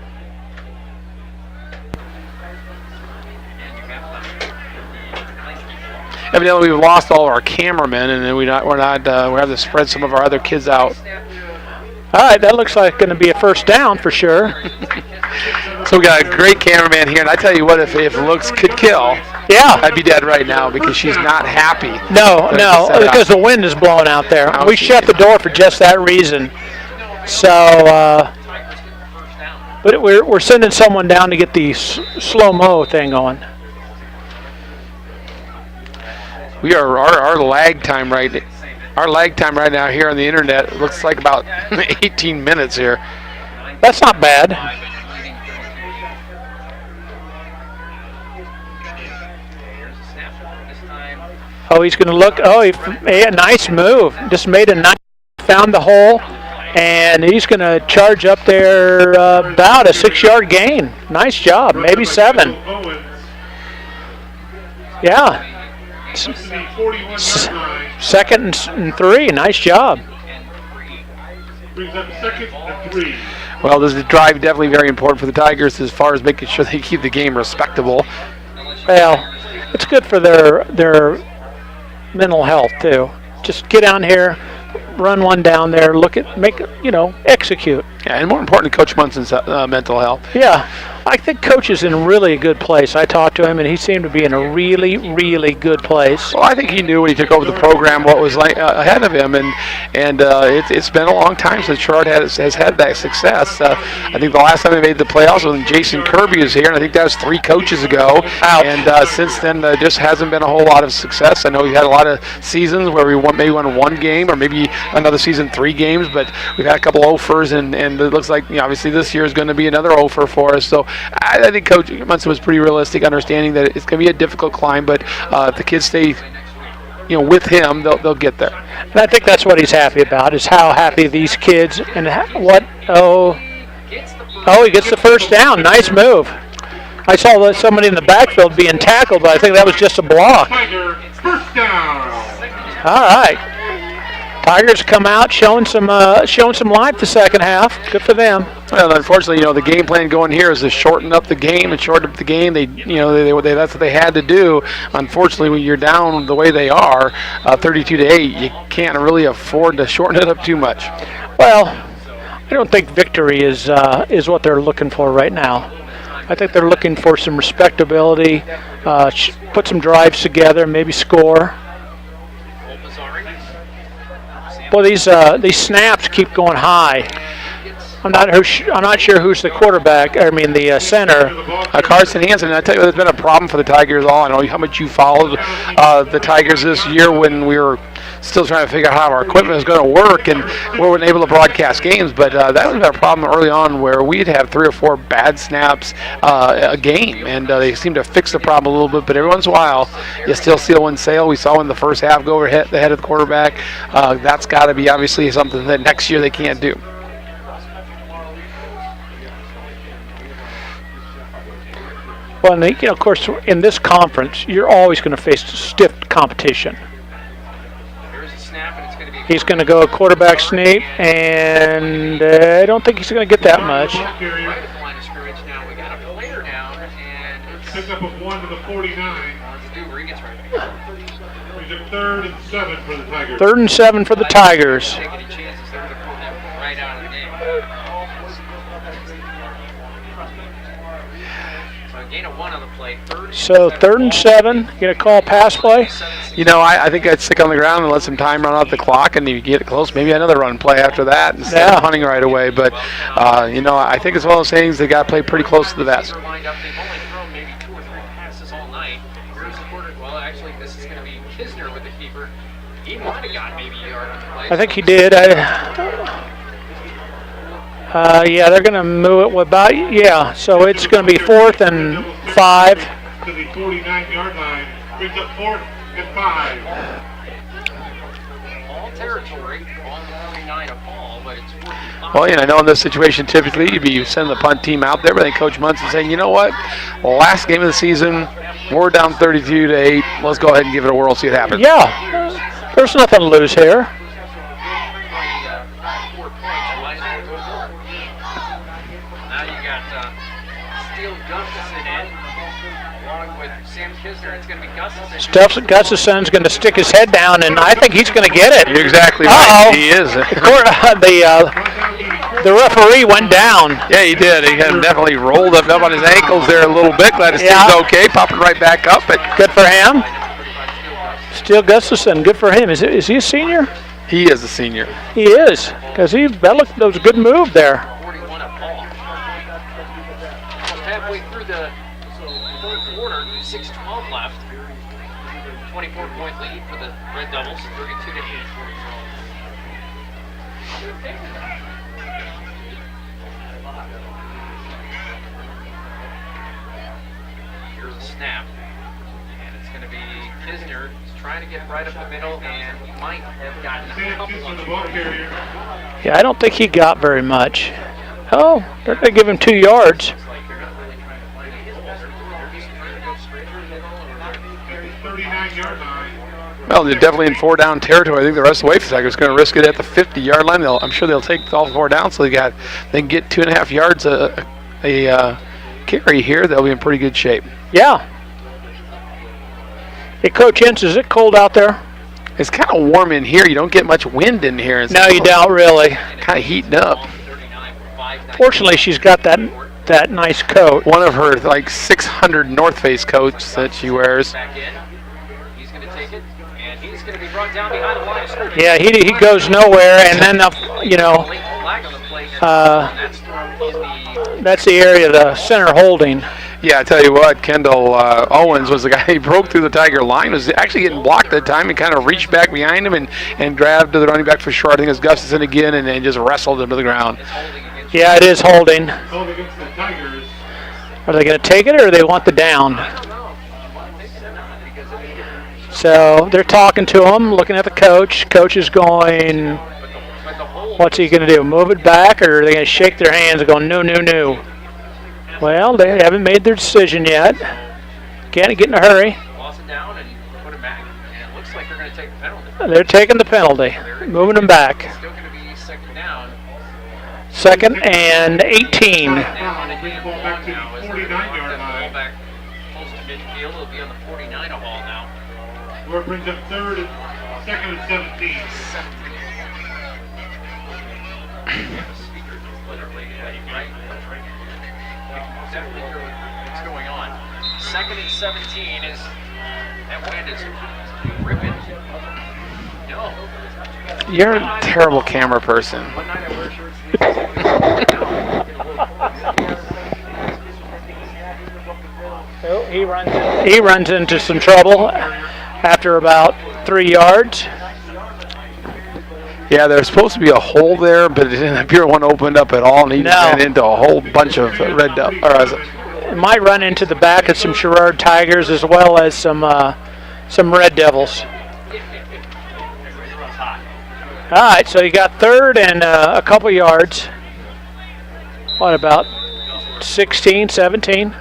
Evidently, we've lost all of our cameramen, and then we have to spread some of our other kids out. All right, that looks like going to be a 1st down for sure. So we got a great cameraman here, and I tell you what, if looks could kill, yeah, I'd be dead right now because she's not happy. No, because the wind is blowing out there. We shut the door for just that reason. So, but we're sending someone down to get the slow-mo thing on. We are our lag time right now here on the internet looks like about 18 minutes here. That's not bad. Oh, he's going to look. Oh, he made a nice move. Just made a nice, found the hole, and he's going to charge up there about a 6-yard gain. Nice job, maybe 7. Yeah. Second and 3. Nice job. Brings up 2nd and 3. Well, this is drive definitely very important for the Tigers as far as making sure they keep the game respectable. Well, it's good for their mental health too. Just get down here, run one down there, execute. Yeah, and more important, Coach Munson's mental health. Yeah, I think Coach is in really a good place. I talked to him, and he seemed to be in a really, really good place. Well, I think he knew when he took over the program what was ahead of him, and it's been a long time since Sherrard has had that success. I think the last time they made the playoffs was when Jason Kirby was here, and I think that was 3 coaches ago. Ouch. And since then, just hasn't been a whole lot of success. I know we've had a lot of seasons where we maybe won 1 game, or maybe another season 3 games, but we've had a couple offers, and it looks like obviously this year is going to be another offer for us. So I think Coach Munson was pretty realistic, understanding that it's going to be a difficult climb, but if the kids stay with him, they'll get there. And I think that's what he's happy about, is how happy these kids and he gets the first down. Nice move. I saw somebody in the backfield being tackled, but I think that was just a block. Tiger, first down. All right. Tigers come out showing some life the second half. Good for them. Well, unfortunately, the game plan going here is to shorten up the game and shorten up the game. That's what they had to do. Unfortunately, when you're down the way they are, 32-8, you can't really afford to shorten it up too much. Well, I don't think victory is what they're looking for right now. I think they're looking for some respectability, put some drives together, maybe score. Well, these snaps keep going high. I'm not sure who's the quarterback. The center. Carson Hansen. I tell you, there's been a problem for the Tigers all. I know how much you followed the Tigers this year when we were still trying to figure out how our equipment was going to work, and we weren't able to broadcast games. But that was a problem early on where we'd have 3 or 4 bad snaps a game, and they seemed to fix the problem a little bit. But every once in a while, you still see one sail. We saw in the first half go over the head of the quarterback. That's got to be obviously something that next year they can't do. Well, of course, in this conference, you're always going to face stiff competition. He's going to go quarterback sneak, and I don't think he's going to get that much. Pick up of 1 to the 49. He's a 3rd and 7 for the Tigers. 3rd and 7 for the Tigers. So 3rd and 7, you gonna call pass play? I think I'd stick on the ground and let some time run out the clock, and if you get it close, maybe another run play after that instead of punting right away. But I think it's one of those things they got to play pretty close to the vest. I think he did. They're going to move it so it's going to be 4th and 5. To the 49-yard line, brings up 4th and 5. All territory on the 49 of ball, but it's 4th and 5. Well, I know in this situation, typically you'd be sending the punt team out there, but I think Coach Munson saying, you know what, last game of the season, we're down 32-8. Let's go ahead and give it a whirl, see what happens. Yeah, there's nothing to lose here. Gustafson's going to stick his head down, and I think he's going to get it. You're exactly right. He is. The referee went down. Yeah, he did. He had definitely rolled up on his ankles there a little bit. Glad his team's okay. Popping right back up. But good for him. Still Gustafson. Good for him. Is he a senior? He is a senior. He is, because that was a good move there. Halfway through the 3rd quarter, 6:12 left. 24-point lead for the Red Devils, 32-8. Here's a snap, and it's going to be Kisner trying to get right up the middle, and he might have gotten a Stand couple just for of the ball carrier. Yeah, I don't think he got very much. Oh, they're going to give him 2 yards. 39-yard line. Well, they're definitely in 4-down territory. I think the rest of the way for Tigers going to risk it at the 50-yard line. I'm sure they'll take all 4 down, so they can get 2.5 yards a carry here. They'll be in pretty good shape. Yeah. Hey, Coach Ince, is it cold out there? It's kind of warm in here. You don't get much wind in here. It's No, you don't really. kind of heating up. Fortunately, she's got that nice coat. One of her like 600 North Face coats that she wears. back in. He's going to take it, and he's going to be brought down behind the line of scrimmage. Yeah, he goes nowhere, and then Late flag on the play. That's the that's the area the center holding. Yeah, I tell you what, Kendall Owens was the guy who broke through the Tiger line, was actually getting blocked that time and kind of reached back behind him and grabbed the running back for short. I think it was Gustafson again, and just wrestled him to the ground. Yeah, it is holding. Hold against the Tigers. Are they going to take it or they want the down? So they're talking to him, looking at the coach. Coach is going, what's he going to do? Move it back, or are they going to shake their hands and go, no, no, no? Well, they haven't made their decision yet. Can't get in a hurry. Lost it down and put it back, and it looks like they're going to take the penalty. They're taking the penalty, moving them back. Still going to be second down. 2nd and 18. Bring the ball back to the 49-yard line. Back close to midfield. It'll be on the 49 of all now. Where it brings up 2nd and 17. Exactly what's going on. 2nd and 17 is that wind is ripping. No. You're a terrible camera person. One night I wear shirts. So he runs into some trouble after about 3 yards. Yeah, there's supposed to be a hole there, but it didn't appear one opened up at all, and he ran into a whole bunch of red dove. It might run into the back of some Sherrard Tigers as well as some Red Devils. All right, so you got 3rd and a couple yards. What about 16, 17?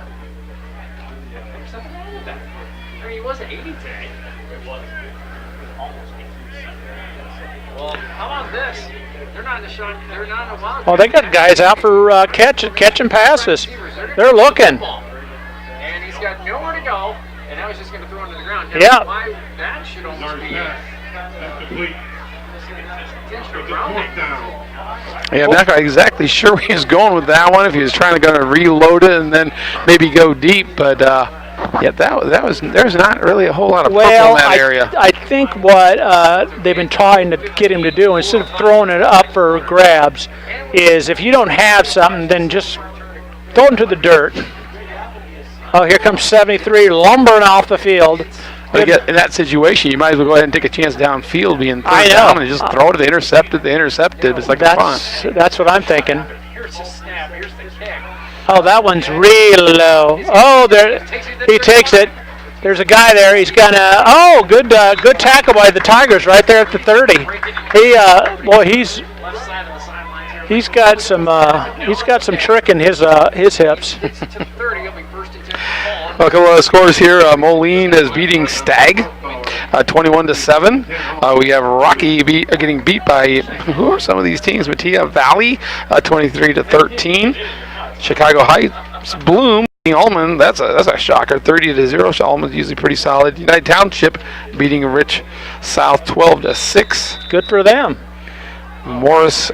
He wasn't 80 today. Well, how about this? They're not in the shot. They're not in the wild. Oh, they got guys out for catching passes. They're looking. And he's got nowhere to go, and now he's just going to throw it to the ground. Yeah. That should almost be That's complete. intentional It's a grounding. 4th down. Yeah, I'm not exactly sure where he was going with that one, if he was trying to reload it and then maybe go deep, but yeah, there's not really a whole lot of purple in that area. I think what they've been trying to get him to do, instead of throwing it up for grabs, is if you don't have something, then just throw it into the dirt. Oh, here comes 73 lumbering off the field. But again, in that situation, you might as well go ahead and take a chance downfield, being I third know. down, and just throw it. They intercepted. It's like fun. That's what I'm thinking. Here's the snap. Here's the kick. Oh, that one's real low. Oh, there, he takes it. There's a guy there. He's gonna. Oh, good tackle by the Tigers right there at the 30. He's Left side of the sidelines here. he's got some trick in his hips. To the 30, he'll be first and 10 for the ball. A couple of scores here. Moline is beating Stagg, 21-7. We have Rocky getting beat by, who are some of these teams? Mattia Valley, 23-13. Chicago Heights Bloom beating Allman. That's a shocker, 30-0. Allman's usually pretty solid. United Township beating Rich South, 12-6. Good for them. Morris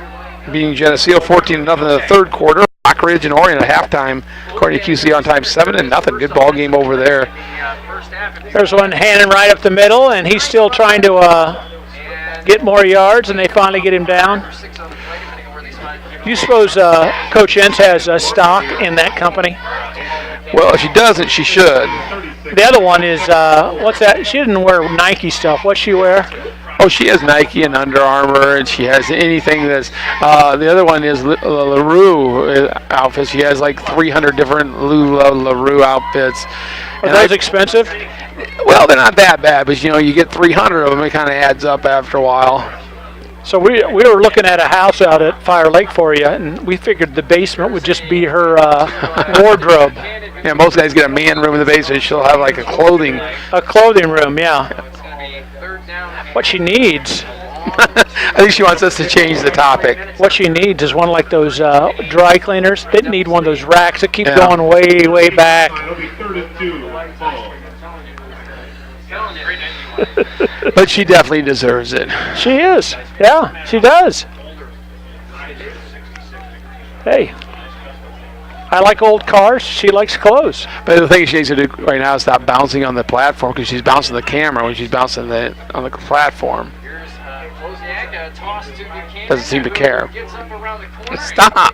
beating Geneseo, 14-0 in the third quarter. Rock Ridge and Orion at halftime, according to QC on time, 7-0. Good ball game over there. First half. There's one handing right up the middle, and he's still trying to get more yards, and they finally get him down. 6 on the play, depending on where these guys get. Do you suppose Coach Ince has a stock in that company? Well, if she doesn't, she should. The other one is, what's that? She didn't wear Nike stuff. What's she wear? Oh, she has Nike and Under Armour, and she has anything that's. The other one is LaRue outfits. She has like 300 different LaRue outfits. Are those expensive? Well, they're not that bad, but you get 300 of them, it kind of adds up after a while. So we were looking at a house out at Fire Lake for you, and we figured the basement would just be her wardrobe. Yeah, most guys get a man room in the basement. She'll have like a clothing room, yeah. What she needs. I think she wants us to change the topic. What she needs is one like those dry cleaners. They need one of those racks that keep going way, way back. It'll be 3rd and 2. Ball. But she definitely deserves it. She is. Yeah, she does. Hey. I like old cars. She likes clothes. But the thing she needs to do right now is stop bouncing on the platform because she's bouncing the camera when she's bouncing on the platform. Doesn't seem to care. Stop.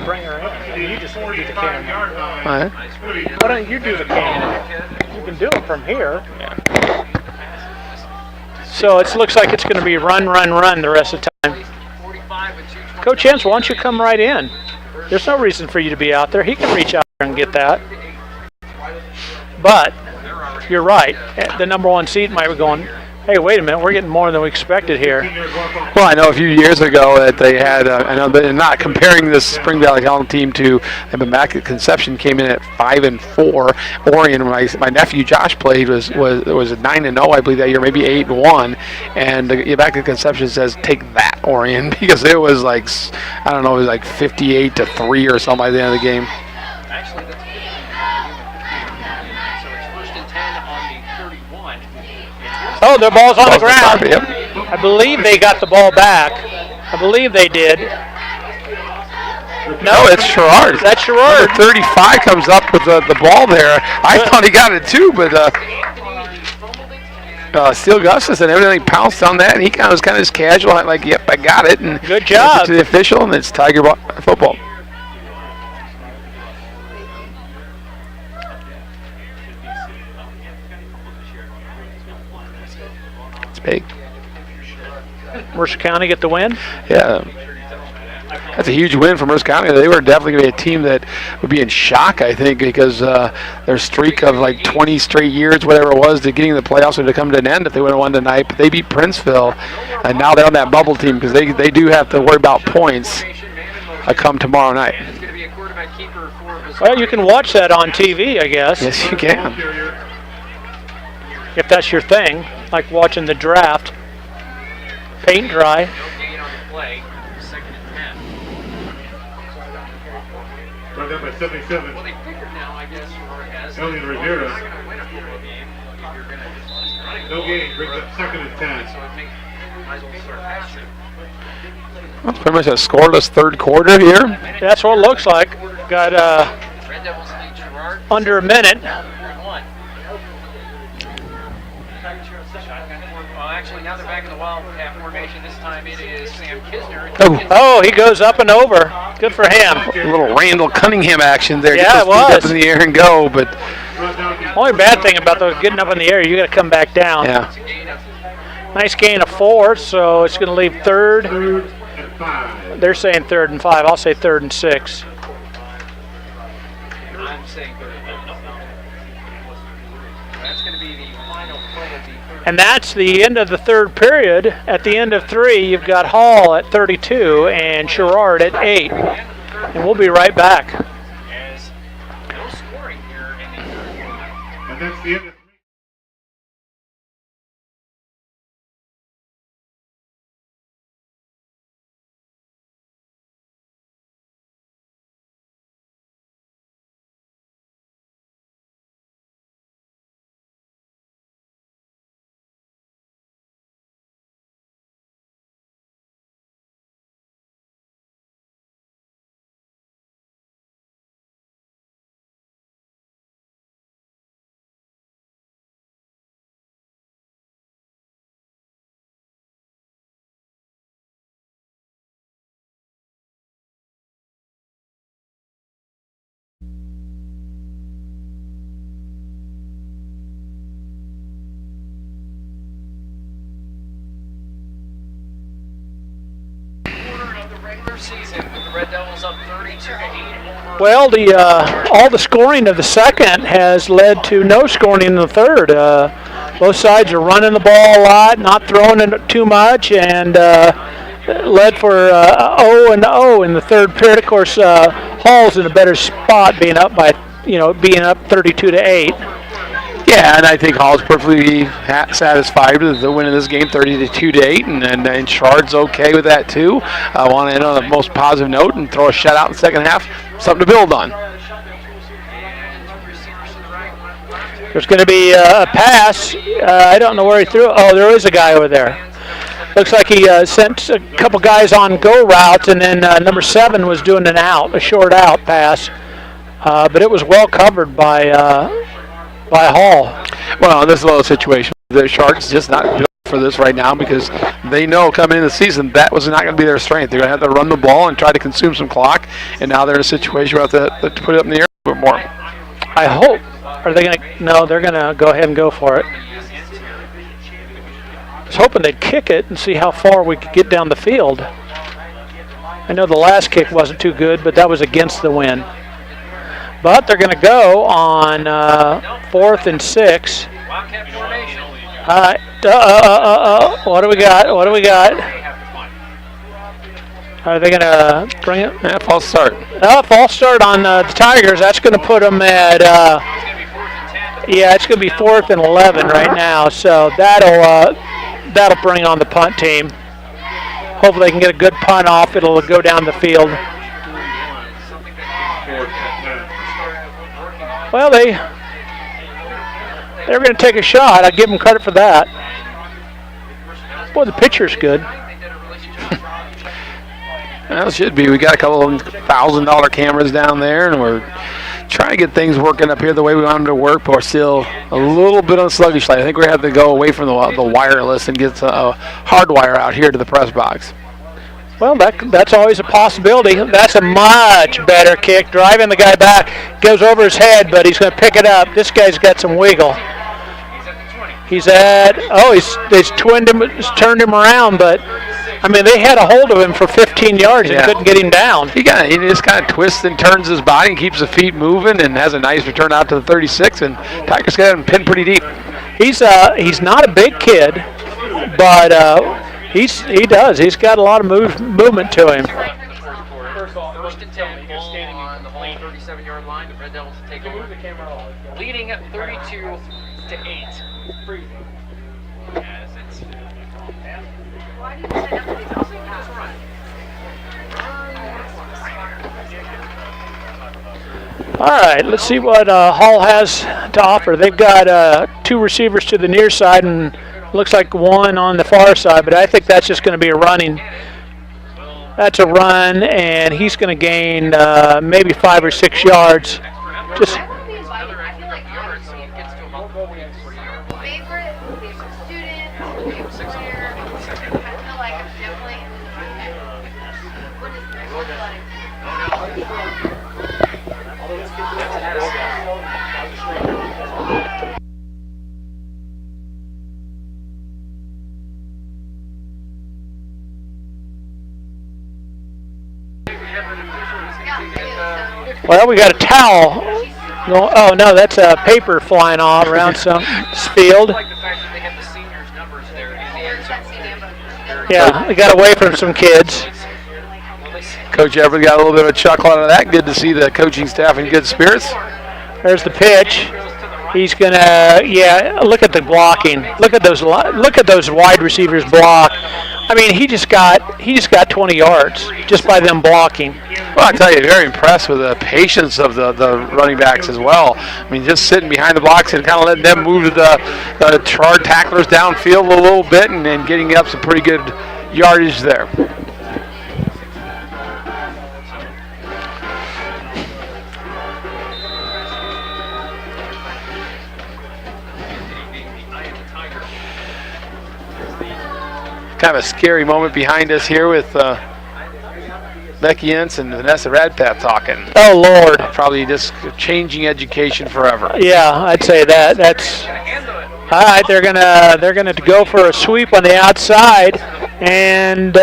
Bring her in. You just do the camera. All right. Why don't you do the camera? You can do it from here. So it looks like it's going to be run the rest of the time. Coach Hens, why don't you come right in? There's no reason for you to be out there. He can reach out there and get that. But you're right. The number 1 seed might be going, hey, wait a minute, we're getting more than we expected here. Well, I know a few years ago that they had, I know they're not comparing this Spring Valley Helen team to Immaculate Conception came in at 5-4. Orion, my nephew Josh played, was 9-0, I believe, that year, maybe 8-1. And the Immaculate Conception says, take that, Orion, because it was like, I don't know, it was like 58-3 or something by the end of the game. Oh, their ball's on the ground. Yep. I believe they got the ball back. I believe they did. No, it's Sherrard. That's Sherrard. Number 35 comes up with the ball there. I thought he got it too, but Steele Gustus and everything pounced on that, and he was kind of just casual, like, yep, I got it. And good job. To the official, and it's Tiger football. Big. Mercer County get the win? Yeah. That's a huge win for Mercer County. They were definitely going to be a team that would be in shock, I think, because their streak of like 20 straight years, whatever it was, to getting the playoffs would have come to an end if they would have won tonight. But they beat Princeville, and now they're on that bubble team because they do have to worry about points come tomorrow night. Well, you can watch that on TV, I guess. Yes, you can. If that's your thing, like watching the draft. Paint dry. Brought up by 77. Elian Rivera. No gain. Brings up 2nd and 10. Well, it's pretty much a scoreless third quarter here. That's what it looks like. Got under a minute. Actually, now they're back in the Wildcat formation. This time it is Sam Kisner. Oh, he goes up and over. Good for him. A little Randall Cunningham action there. Yeah, Get it those feet was. up in the air and go, but Only bad thing about those getting up in the air, you got to come back down. yeah. Nice gain of 4, so it's going to leave 3rd. 3rd and 5. They're saying 3rd and 5. I'll say 3rd and 6. I'm saying that's going to be the final play of the third. And that's the end of the 3rd period. At the end of 3, you've got Hall at 32 and Sherrard at 8. And we'll be right back. As no scoring here in the third quarter. And that's the end of regular season with the Red Devils up 32-8 over. Well, all the scoring of the second has led to no scoring in the third. Both sides are running the ball a lot, not throwing it too much, and led for 0-0 in the third period. Of course, Hall's in a better spot, being up 32-8. Yeah, and I think Hall's perfectly satisfied with the win of this game, 32-8, and Sherrard's okay with that too. I want to end on the most positive note and throw a shutout in the second half, something to build on. There's going to be a pass. I don't know where he threw it. Oh, there is a guy over there. Looks like he sent a couple guys on go routes, and then number 7 was doing a short out pass. But it was well covered by Hall. Well, in this little situation, the Sharks just not built for this right now because they know coming into the season that was not going to be their strength. They're going to have to run the ball and try to consume some clock, and now they're in a situation where they have to put it up in the air a bit more. I hope. Are they going to? No, they're going to go ahead and go for it. I was hoping they'd kick it and see how far we could get down the field. I know the last kick wasn't too good, but that was against the wind. But they're going to go on 4th and 6. Wildcat formation. What do we got? Are they going to bring it? Yeah, false start. False start on the Tigers. That's going to put them at, it's going to be 4th and 11 right now. So that'll bring on the punt team. Hopefully they can get a good punt off. It'll go down the field. Well, they were going to take a shot. I'd give them credit for that. Boy, the pitcher's good. Well, it should be. We got a couple of $1,000 cameras down there, and we're trying to get things working up here the way we want them to work, but we're still a little bit on the sluggish side. I think we're going to have to go away from the wireless and get a hard wire out here to the press box. Well, that's always a possibility. That's a much better kick. Driving the guy back. Goes over his head, but he's going to pick it up. This guy's got some wiggle. He's turned him around, but, I mean, they had a hold of him for 15 yards and couldn't get him down. He just kind of twists and turns his body and keeps the feet moving and has a nice return out to the 36, and Tigers got him pinned pretty deep. He's not a big kid, but he does. He's got a lot of movement to him. First and 10, ball on the whole 37-yard line. The Red Devils take over, leading at 32-8. All right, let's see what Hall has to offer. They've got 2 receivers to the near side and looks like 1 on the far side, but I think that's just going to be a running. That's a run, and he's going to gain maybe 5 or 6 yards. Just. Well, we got a towel. Oh, no, that's paper flying all around some field. Yeah, we got away from some kids. Coach Everett got a little bit of a chuckle out of that. Good to see the coaching staff in good spirits. There's the pitch. He's gonna, look at the blocking. Look at those wide receivers block. I mean, he just got 20 yards just by them blocking. Well, I tell you, very impressed with the patience of the running backs as well. I mean, just sitting behind the blocks and kind of letting them move the Sherrard tacklers downfield a little bit and getting up some pretty good yardage there. Kind of a scary moment behind us here with Becky Ince and Vanessa Radpath talking. Oh Lord! Probably just changing education forever. Yeah, I'd say that. That's all right. They're gonna go for a sweep on the outside, and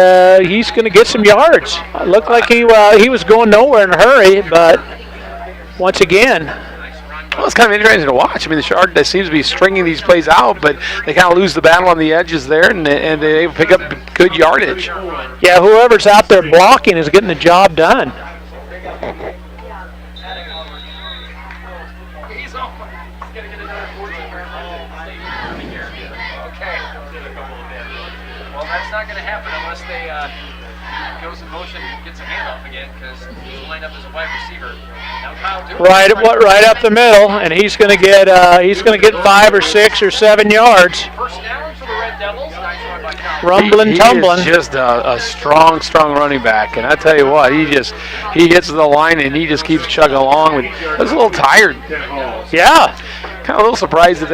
he's going to get some yards. Looked like he was going nowhere in a hurry, but once again. Well, it's kind of interesting to watch. I mean, the Sherrard seems to be stringing these plays out, but they kind of lose the battle on the edges there, and they pick up good yardage. Yeah, whoever's out there blocking is getting the job done. Well, that's not going to happen unless they goes in motion and gets a handoff again, because he's lined up as a wide receiver. Now Kyle right up the middle, and he's going to get 5 or 6 or 7 yards. First down for the Red Devils. Nice run by Kyle. Rumbling, tumbling. He's just a strong running back, and I tell you what, he gets to the line and he just keeps chugging along. I was a little tired. Yeah. Kind of a little surprised that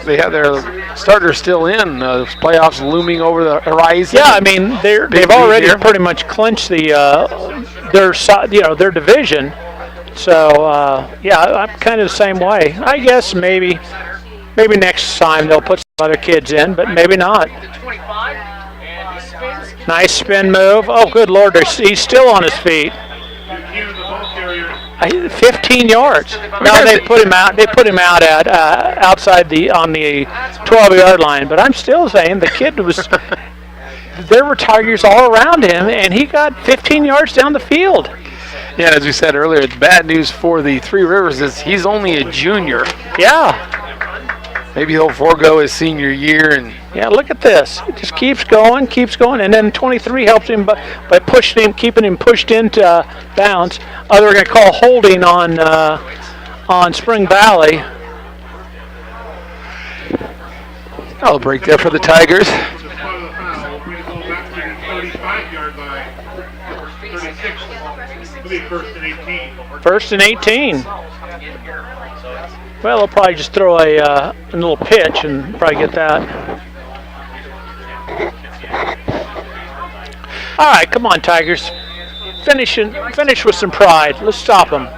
they have their starter still in. Playoffs looming over the horizon. Yeah, I mean they've already pretty much clinched their division. So yeah, I'm kind of the same way. I guess maybe next time they'll put some other kids in, but maybe not. Nice spin move. Oh, good Lord, he's still on his feet. 15 yards. No, they put him out. They put him out at outside on the 12-yard line. But I'm still saying the kid was. There were Tigers all around him, and he got 15 yards down the field. Yeah, as we said earlier, it's bad news for the Three Rivers is he's only a junior. Yeah. Maybe he'll forego his senior year and. Yeah, look at this. It just keeps going, and then 23 helps him by pushing him, keeping him pushed into bounds. They're going to call holding on Spring Valley. I'll break there for the Tigers. First and 18. Well, they'll probably just throw a little pitch and probably get that. All right, come on, Tigers. Finish with some pride. Let's stop them.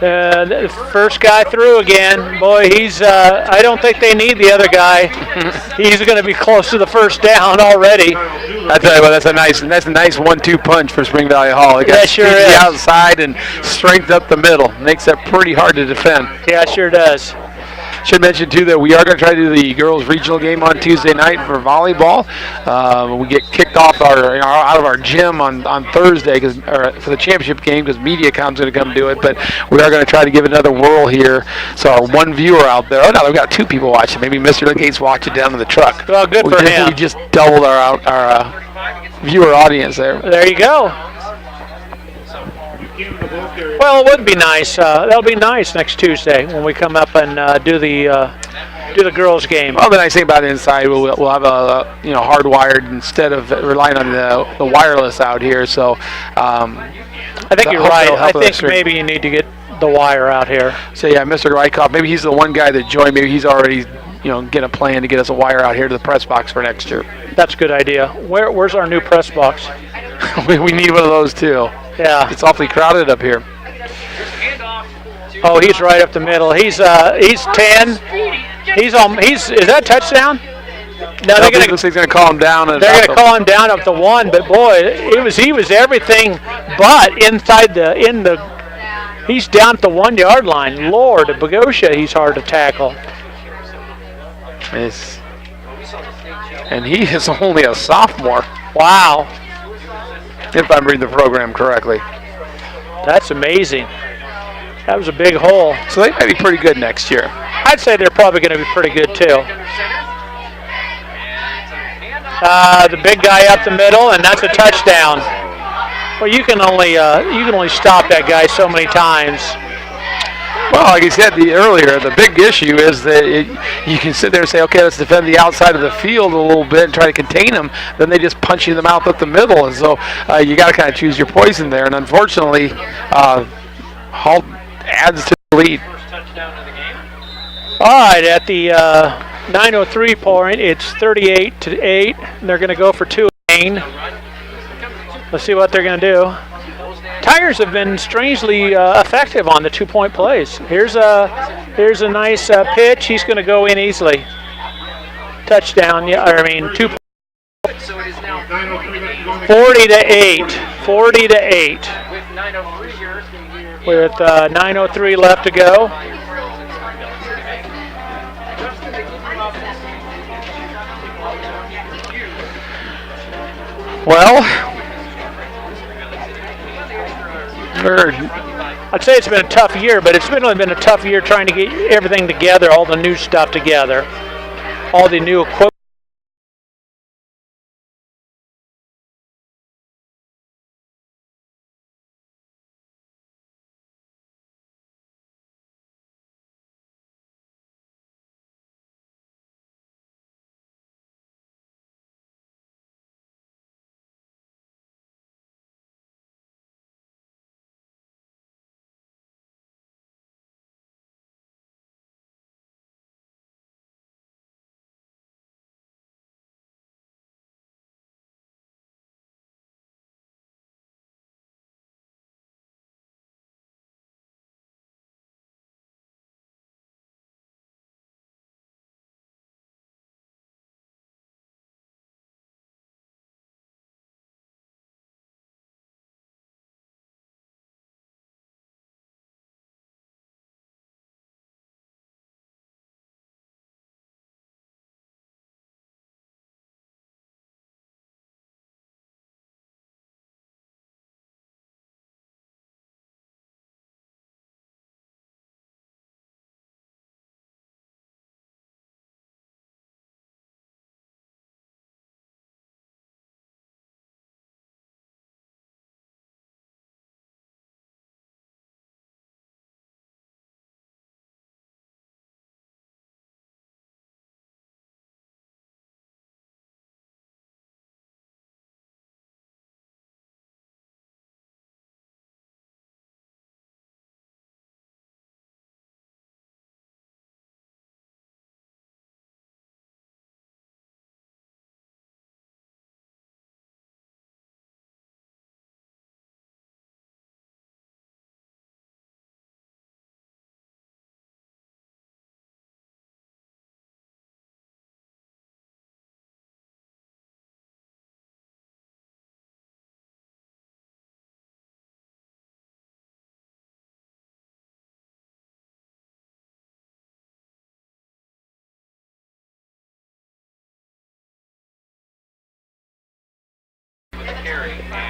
The first guy through again. Boy, I don't think they need the other guy. He's going to be close to the first down already. I tell you what, that's a nice 1-2 punch for Spring Valley Hall. It got sure speed is. the outside and strength up the middle. Makes that pretty hard to defend. Yeah, it sure does. Should mention too that we are going to try to do the girls regional game on Tuesday night for volleyball. We get kicked off out of our gym on Thursday for the championship game because MediaCom's going to come do it. But we are going to try to give it another whirl here. So our one viewer out there. Oh no, we've got 2 people watching. Maybe Mr. Gates watching down in the truck. Well, good for him. We just doubled our viewer audience there. There you go. Well, it would be nice. That'll be nice next Tuesday when we come up and do the girls' game. Well, the nice thing about inside, we'll have a hardwired instead of relying on the wireless out here. So I think you're right. I think maybe you need to get the wire out here. So yeah, Mr. Rykoff, maybe he's the one guy that joined. Maybe he's already get a plan to get us a wire out here to the press box for next year. That's a good idea. Where's our new press box? we need one of those too. Yeah. It's awfully crowded up here. Oh, he's right up the middle. He's 10. Is that touchdown? No, they're going to call him down. They're going to call him down up to 1. But boy, he was everything but inside He's down at the 1-yard line. Lord, at Bogosha, he's hard to tackle. And he is only a sophomore. Wow. If I'm reading the program correctly. That's amazing. That was a big hole. So they might be pretty good next year. I'd say they're probably going to be pretty good too. The big guy up the middle, and that's a touchdown. Well, you can only stop that guy so many times. Well, like I said earlier, the big issue is that you can sit there and say, okay, let's defend the outside of the field a little bit and try to contain them. Then they just punch you in the mouth up the middle. And so you got to kind of choose your poison there. And unfortunately, Hall adds to the lead. All right, at the 9:03 point, it's 38-8. And they're going to go for 2 again. Let's see what they're going to do. Tigers have been strangely effective on the 2-point plays. Here's a nice pitch. He's going to go in easily. touchdown. Yeah, I mean 2. So it is now 9:03 left to go in the 40 to 8. 40 to 8. with 9:03 here. With 9:03 left to go. Well, I'd say it's been a tough year, but it's really been a tough year trying to get everything together, all the new stuff together, all the new equipment.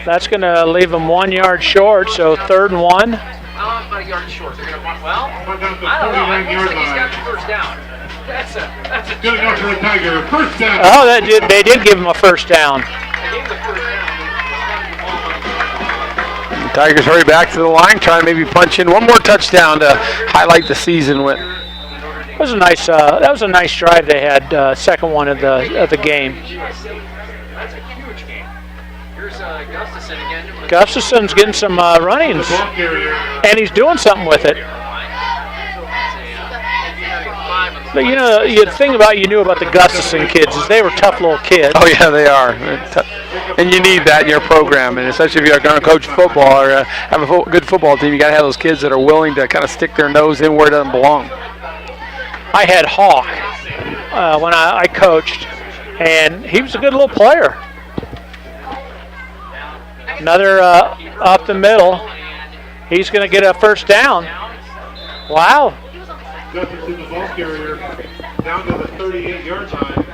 That's going to leave them 1 yard short, so 3rd and 1. About a yard short. They're going to run. Well, Run down to the I don't know. I 49-yard think he's got line. the first down. That's a Good enough for the Tiger. First down. Oh, they did give him a first down. They gave the first down. Tigers hurry back to the line, try and maybe punch in one more touchdown to highlight the season with. That was a nice. That was a nice drive they had. Second one of the game. That's a huge game. Here's Gustafson again. Gustafson's getting some runnings, The ball carrier. and he's doing something with it. But you know, the thing about you knew about the Gustafson kids is they were tough little kids. Oh yeah, they are. And you need that in your program, and especially if you're going to coach football or have a good football team, you got to have those kids that are willing to kind of stick their nose in where it doesn't belong. I had Hawk when I coached, and he was a good little player. Another up the middle. He's going to get a first down. Wow. Gustafson, the ball carrier, down to the 38-yard line.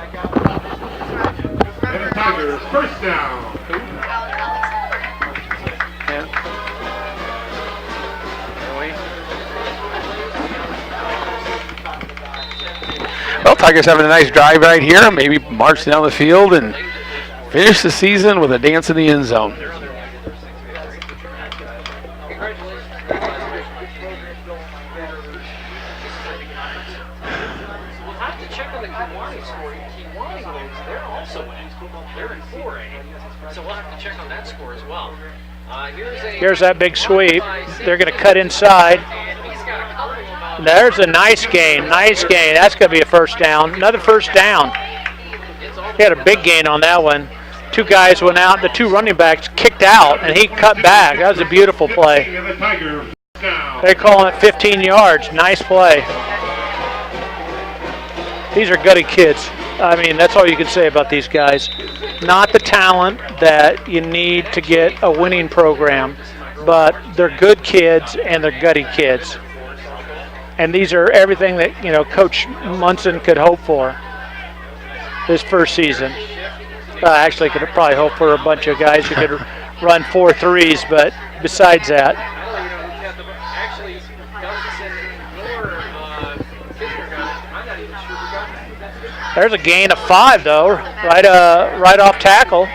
And the Tigers, first down. Well, Tigers having a nice drive right here. Maybe march down the field and finish the season with a dance in the end zone. Here's that big sweep. They're going to cut inside. There's a nice gain. Nice gain. That's going to be a first down. Another first down. He had a big gain on that one. Two guys went out. The two running backs kicked out, and he cut back. That was a beautiful play. They're calling it 15 yards. Nice play. These are gutty kids. I mean, that's all you can say about these guys. Not the talent that you need to get a winning program, but they're good kids and they're gutty kids. And these are everything that, Coach Munson could hope for this first season. Actually, could probably hope for a bunch of guys who could run 4.3s, but besides that. There's a gain of 5, though, right off tackle.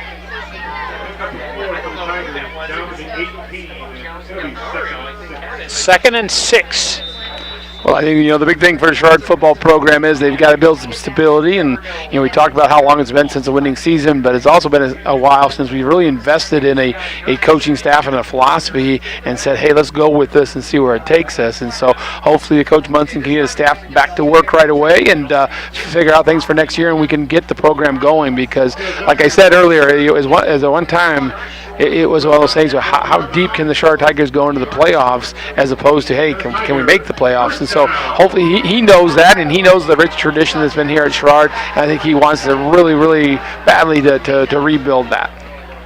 Second and 6. Well, I think, the big thing for the Sherrard football program is they've got to build some stability. And, we talked about how long it's been since a winning season, but it's also been a while since we really invested in a coaching staff and a philosophy and said, hey, let's go with this and see where it takes us. And so hopefully the Coach Munson can get his staff back to work right away and figure out things for next year, and we can get the program going because, like I said earlier, it was one time, it was one of those things where how deep can the Sherrard Tigers go into the playoffs as opposed to, hey, can we make the playoffs? And so hopefully he knows that, and he knows the rich tradition that's been here at Sherrard. And I think he wants to really, really badly to rebuild that.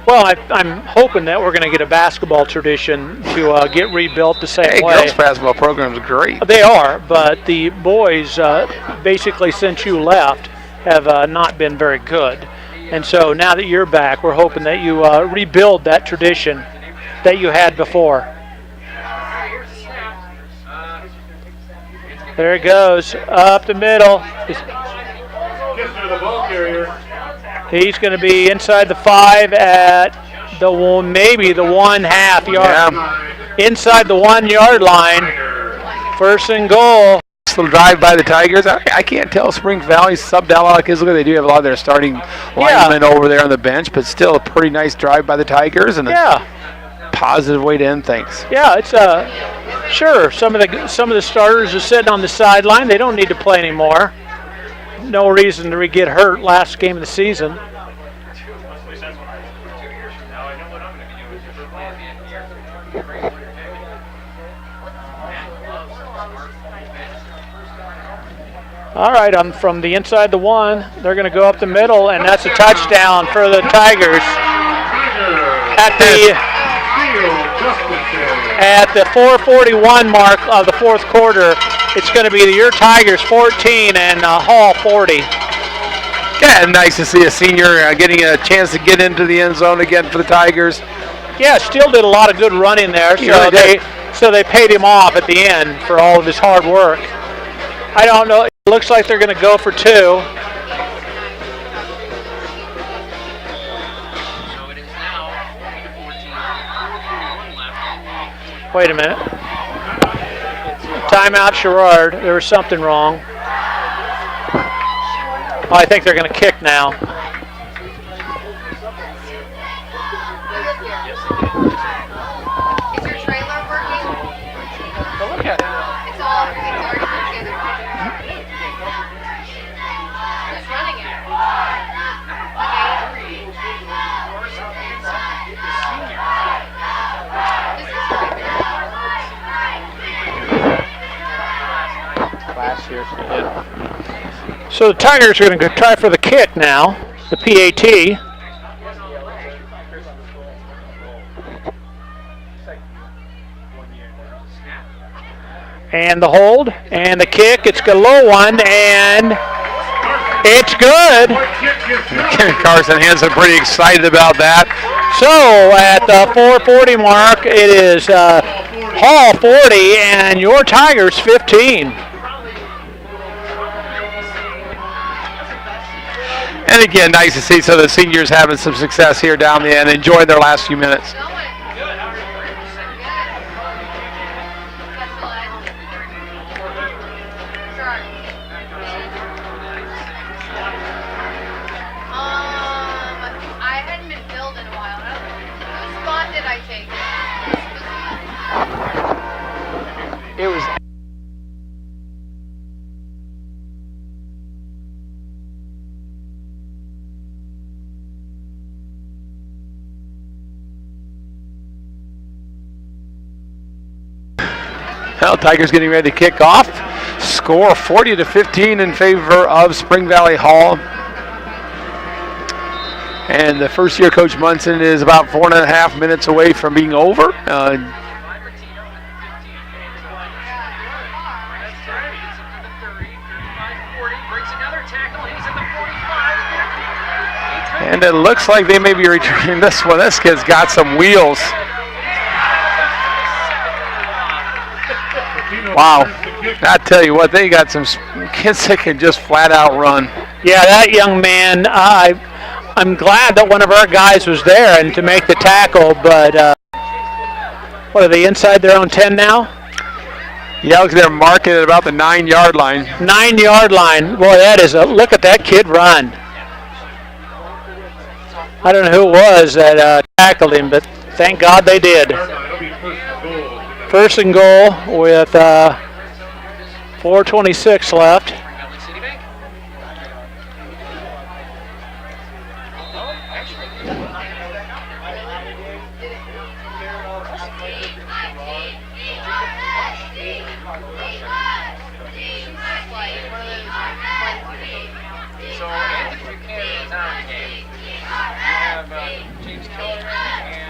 Well, I'm hoping that we're going to get a basketball tradition to get rebuilt the same way. Girls' basketball programs are great. They are, but the boys, basically since you left, have not been very good. And so now that you're back, we're hoping that you rebuild that tradition that you had before. There it goes, up the middle. He's going to be inside the 5 at maybe the 1/2 yard. Yeah. Inside the 1 yard line. First and goal. Little drive by the Tigers. I can't tell Spring Valley's subbed out like this. Look, they do have a lot of their starting linemen over there on the bench, but still a pretty nice drive by the Tigers and a positive way to end things. Yeah, it's sure. Some of the starters are sitting on the sideline. They don't need to play anymore. No reason to get hurt last game of the season. All right, from the inside the 1, they're going to go up the middle, and that's a touchdown for the Tigers. At the 4:41 mark of the fourth quarter, it's going to be your Tigers 14 and Hall 40. Yeah, nice to see a senior getting a chance to get into the end zone again for the Tigers. Yeah, still did a lot of good running there, so they paid him off at the end for all of his hard work. I don't know. It looks like they're going to go for 2. So it is now 14, 1 left. Wait a minute. Timeout, Sherrard. There was something wrong. Oh, I think they're going to kick now. Is your trailer working? Oh, look at it. It's already put together. Who's running it? So the Tigers are going to try for the kick now, the PAT. And the hold, and the kick, it's a low one, and it's good. Ken Carson Hansen pretty excited about that. So at the 4:40 mark, it is Hall 40 and your Tigers 15. And again, nice to see some of the seniors having some success here down the end, enjoying their last few minutes. I hadn't been billed in a while. Whose spot did I take? It was. Well, Tigers getting ready to kick off. Score 40-15 in favor of Spring Valley Hall. And the first-year Coach Munson is about 4.5 minutes away from being over. And it looks like they may be returning this one. This kid's got some wheels. Wow. I tell you what, they got some kids that can just flat out run. Yeah, that young man, I'm glad that one of our guys was there and to make the tackle, but what are they, inside their own 10 now? Yeah, they're marking it about the 9-yard line. 9-yard line. Boy, that is look at that kid run. I don't know who it was that tackled him, but thank God they did. First and goal with 4:26 left.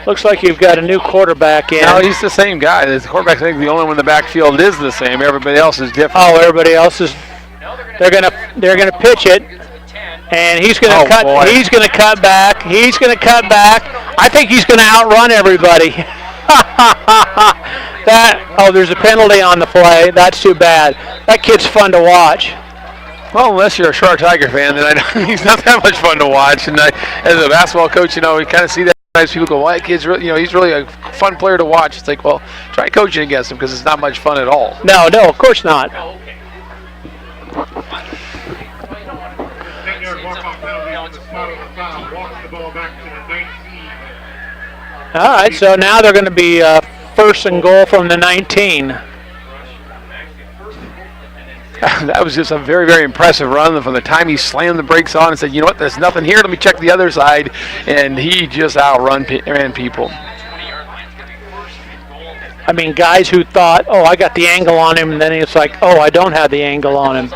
Looks like you've got a new quarterback in. No, he's the same guy. The quarterback's, I think, the only one in the backfield is the same. Everybody else is different. Oh, everybody else is. They're gonna pitch it, and he's gonna cut. Boy. He's gonna cut back. He's gonna cut back. I think he's gonna outrun everybody. There's a penalty on the play. That's too bad. That kid's fun to watch. Well, unless you're a Sherrard Tiger fan, then he's not that much fun to watch. And as a basketball coach, we kind of see that. Sometimes people go, "Well, that kid's he's really a fun player to watch." It's like, well, try coaching against him because it's not much fun at all. No, of course not. 10-yard walk-off penalty on the spot of the foul. Walks the ball back to the 19. All right, so now they're going to be first and goal from the 19. That was just a very, very impressive run from the time he slammed the brakes on and said, you know what, there's nothing here, let me check the other side, and he just ran people. I mean, guys who thought, oh, I got the angle on him, and then it's like, oh, I don't have the angle on him.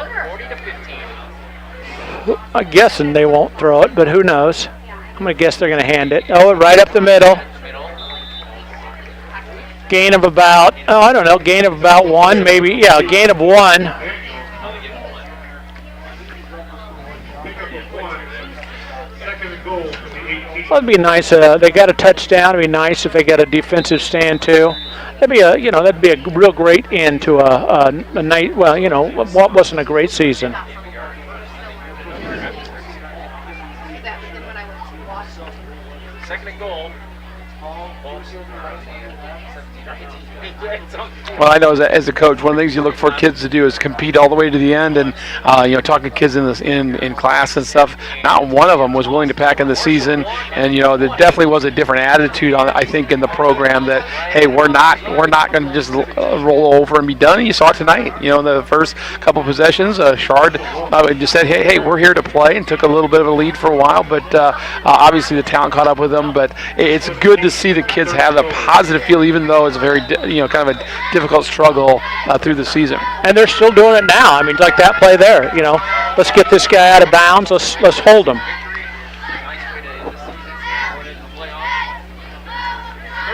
I'm guessing they won't throw it, but who knows? I'm going to guess they're going to hand it. Oh, right up the middle. Gain of about, gain of about 1, maybe. Yeah, gain of 1. Well, it'd be nice. They got a touchdown. It'd be nice if they got a defensive stand too. That'd be a real great end to a night. Well, what wasn't a great season. Second and goal. Well, I know as a coach, one of the things you look for kids to do is compete all the way to the end, and talking to kids in class and stuff. Not one of them was willing to pack in the season, and there definitely was a different attitude I think in the program that hey, we're not going to just roll over and be done. And you saw it tonight. In the first couple possessions, Sherrard just said, hey, we're here to play, and took a little bit of a lead for a while, but obviously the talent caught up with them. But it's good to see the kids have a positive feel, even though it's a very kind of a difficult struggle through the season. And they're still doing it now. I mean, like that play there. Let's get this guy out of bounds. Let's hold him.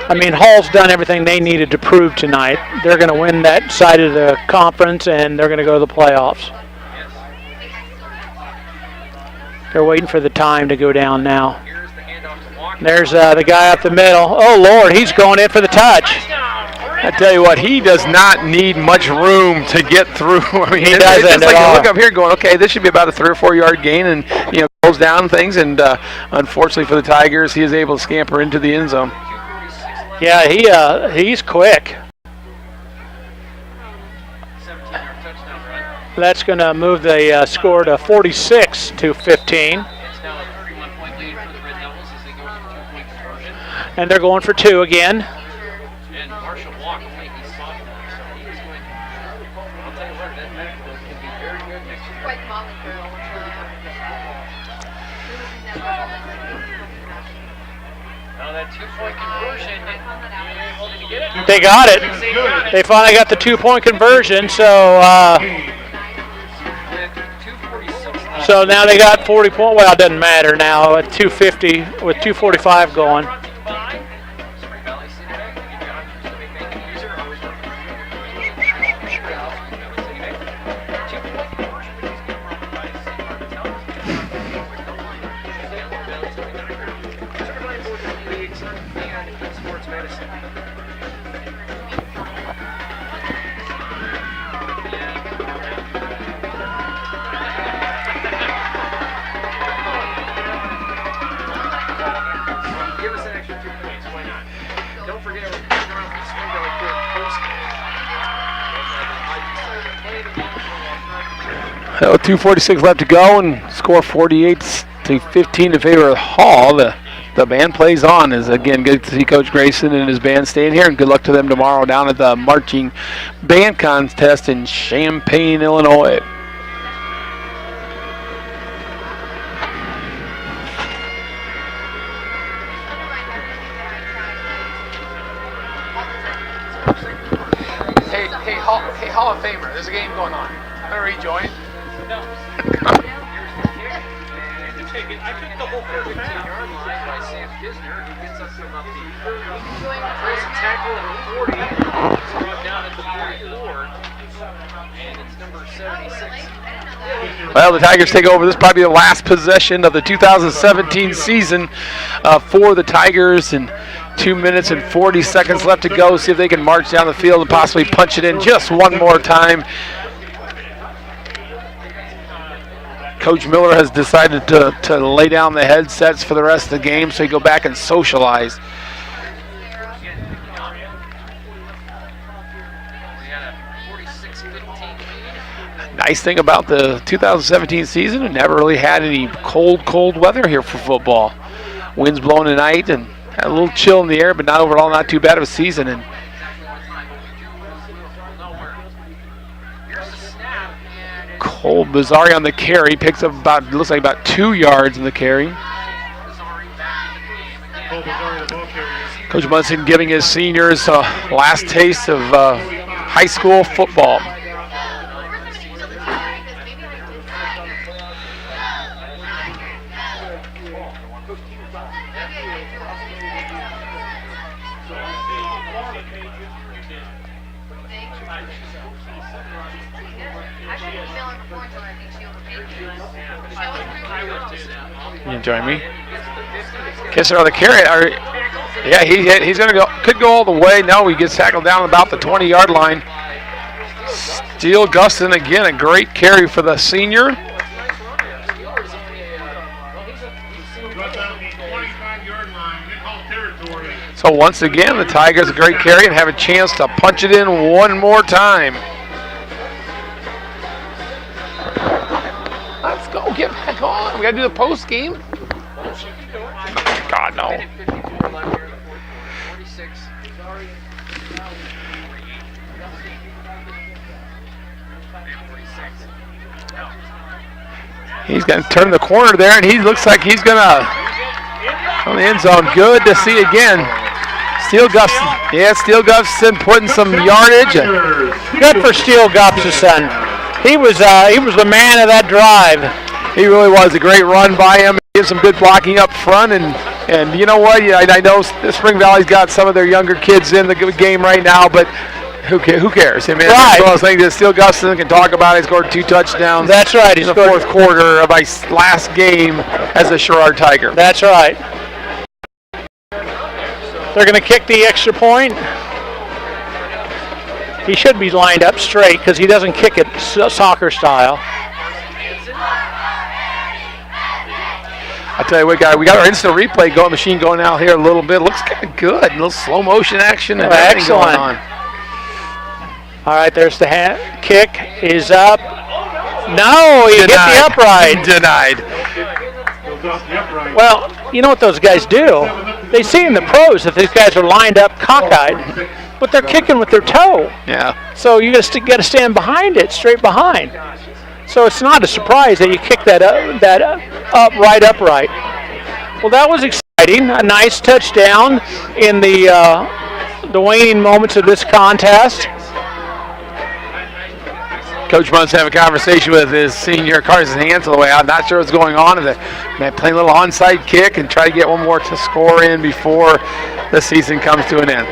I mean, Hall's done everything they needed to prove tonight. They're going to win that side of the conference, and they're going to go to the playoffs. They're waiting for the time to go down now. There's the guy up the middle. Oh, Lord, he's going in for the touch. I tell you what, he does not need much room to get through. I mean, he doesn't it's like at all. You look up here going, okay, this should be about a 3 or 4 yard gain, and goes down things. And unfortunately for the Tigers, he is able to scamper into the end zone. Yeah, he's quick. That's going to move the score to 46-15. And they're going for 2 again. They got it. They finally got the 2-point conversion. So So now they got 40 points. Well, it doesn't matter now at 250 with 2:45 going. Well, 2:46 left to go, and score 48-15 in favor of Hall. The band plays on. Is again good to see Coach Grayson and his band staying here, and good luck to them tomorrow down at the marching band contest in Champaign, Illinois. Hey, Hall of Famer, there's a game going on. Are you joining? No. I took the whole 15-yard line by Sam Kisner, who gets us to about the first tackle at the 40, brought down at the 44, and it's number 76. Well, the Tigers take over. This is probably the last possession of the 2017 season for the Tigers, and 2 minutes and 40 seconds left to go. See if they can march down the field and possibly punch it in just one more time. Coach Miller has decided to lay down the headsets for the rest of the game so he go back and socialize. Nice thing about the 2017 season, it never really had any cold weather here for football. Winds blowing tonight and had a little chill in the air, but not overall not too bad of a season. And Cole Bizzari on the carry, picks up looks like about 2 yards in the carry. Coach Munson giving his seniors a last taste of high school football. You enjoying me? Kisser on the carry. Yeah, he's going to go. Could go all the way. No, he gets tackled down about the 20-yard line. Steele Gustin again, a great carry for the senior. So once again, the Tigers a great carry and have a chance to punch it in one more time. Let's go, get back on. We got to do the post game. God, no. He's going to turn the corner there, and he looks like he's going to on the end zone. Good to see again. Steele Gustafson. Yeah, Steele Gustafson putting some yardage. Good for Steele Gustafson. He was the man of that drive. He really was. A great run by him. He had some good blocking up front, and you know what? Yeah, I know Spring Valley's got some of their younger kids in the game right now, but who cares? I mean, right. I was thinking that Steele Gustafson can talk about it. He scored 2 touchdowns. That's right. In the fourth quarter of my last game as a Sherrard Tiger. That's right. They're going to kick the extra point. He should be lined up straight because he doesn't kick it soccer style. I tell you what, guys, we got our instant replay machine going out here a little bit. Looks kind of good. A little slow motion action and everything going on. All right, there's the kick is up. No, he hit the upright. Denied. Well, you know what those guys do? They see in the pros that these guys are lined up cockeyed, but they're kicking with their toe. Yeah. So you got to stand behind it, straight behind. So it's not a surprise that you kick that upright. Well, that was exciting. A nice touchdown in the waning moments of this contest. Coach Muntz having a conversation with his senior Carson Hansel the way out. Not sure what's going on. If they're playing a little onside kick and try to get one more to score in before the season comes to an end.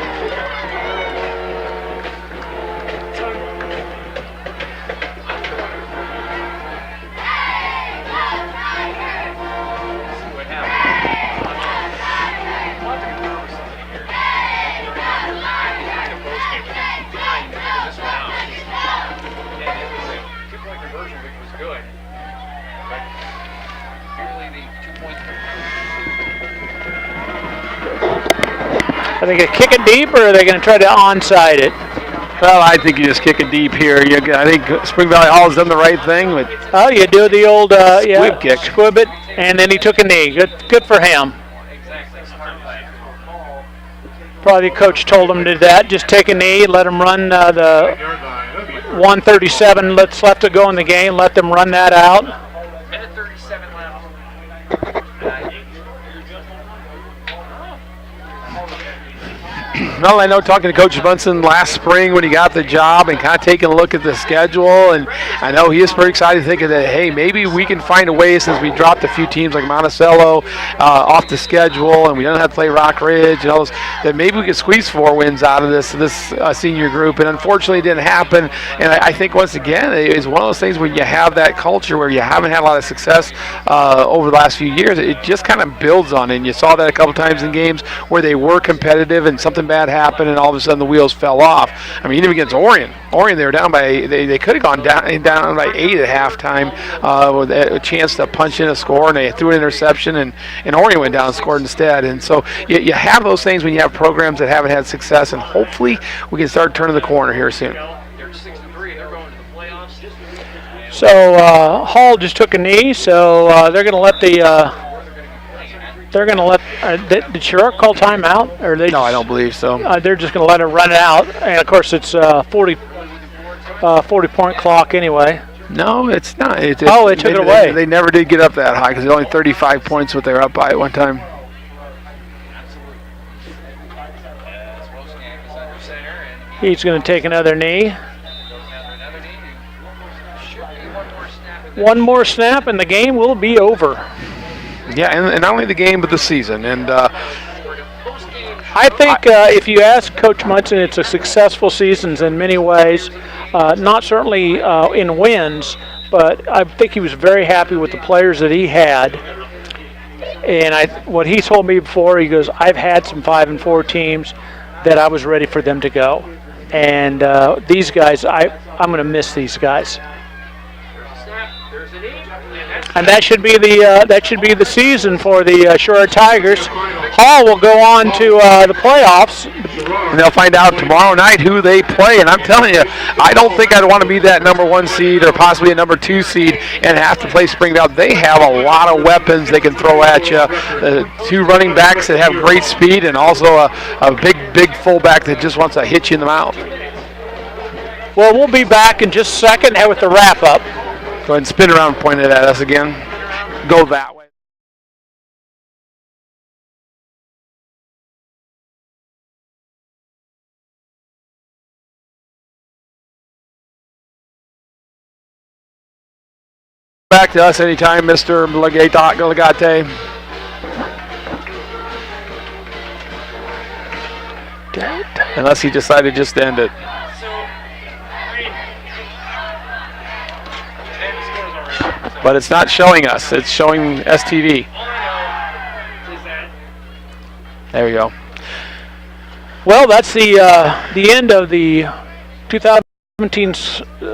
Are they going to kick it deep, or are they going to try to onside it? Well, I think you just kick it deep here. I think Spring Valley Hall has done the right thing. But oh, you do the old squib kick. Squib it, and then he took a knee. Good for him. Probably coach told him to do that. Just take a knee, let him run the 1:37 left to go in the game. Let them run that out. Minute 37 left. Well, I know talking to Coach Bunsen last spring when he got the job and kind of taking a look at the schedule, and I know he is pretty excited thinking that, hey, maybe we can find a way since we dropped a few teams like Monticello off the schedule and we don't have to play Rock Ridge and all those, that maybe we could squeeze 4 wins out of this senior group, and unfortunately it didn't happen. And I think once again it's one of those things where you have that culture where you haven't had a lot of success over the last few years. It just kind of builds on it, and you saw that a couple times in games where they were competitive and something bad happened and all of a sudden the wheels fell off. I mean, even against Orion, they were down by, they could have gone down by 8 at halftime with a chance to punch in a score, and they threw an interception, and Orion went down and scored instead. And so you have those things when you have programs that haven't had success, and hopefully we can start turning the corner here soon. They're 6-3. They're going to the playoffs. So Hall just took a knee, so they're going to let the did Sherrard call timeout? Or they No, I don't believe so. They're just going to let it run out, and of course it's 40-point clock anyway. No, it's not. They took it away. They never did get up that high because it's only 35 points what they were up by at one time. He's going to take another knee. One more snap, and the game will be over. Yeah, and not only the game, but the season. And I think if you ask Coach Munson, it's a successful season in many ways. Not certainly in wins, but I think he was very happy with the players that he had. And what he told me before, he goes, I've had some 5-4 teams that I was ready for them to go. And these guys, I'm going to miss these guys. And that should be the season for the Sherrard Tigers. Hall will go on to the playoffs. And they'll find out tomorrow night who they play. And I'm telling you, I don't think I'd want to be that number 1 seed or possibly a number 2 seed and have to play Springdale. They have a lot of weapons they can throw at you. 2 running backs that have great speed, and also a big fullback that just wants to hit you in the mouth. Well, we'll be back in just a second with the wrap-up. Go ahead and spin around and point it at us again. Go that way. Back to us anytime, Mr. Legate. Unless he decided just to end it. But it's not showing us. It's showing STV. There we go. Well, that's the end of the 2017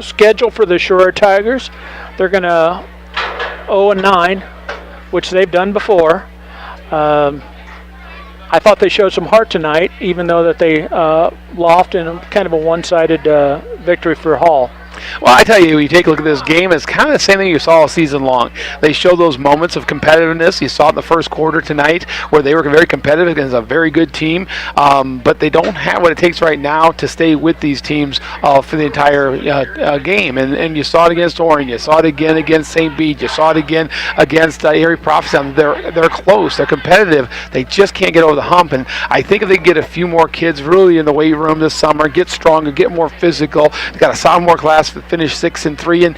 schedule for the Sherrard Tigers. They're going to 0-9, which they've done before. I thought they showed some heart tonight, even though that they lost in kind of a one-sided victory for Hall. Well, I tell you, you take a look at this game, it's kind of the same thing you saw all season long. They show those moments of competitiveness. You saw it in the first quarter tonight where they were very competitive against a very good team, but they don't have what it takes right now to stay with these teams for the entire game. And you saw it against Orion. You saw it again against St. Bede. You saw it again against Erie Prophetstown. They're close. They're competitive. They just can't get over the hump. And I think if they get a few more kids really in the weight room this summer, get stronger, get more physical, they've got a sophomore class finished 6-3, and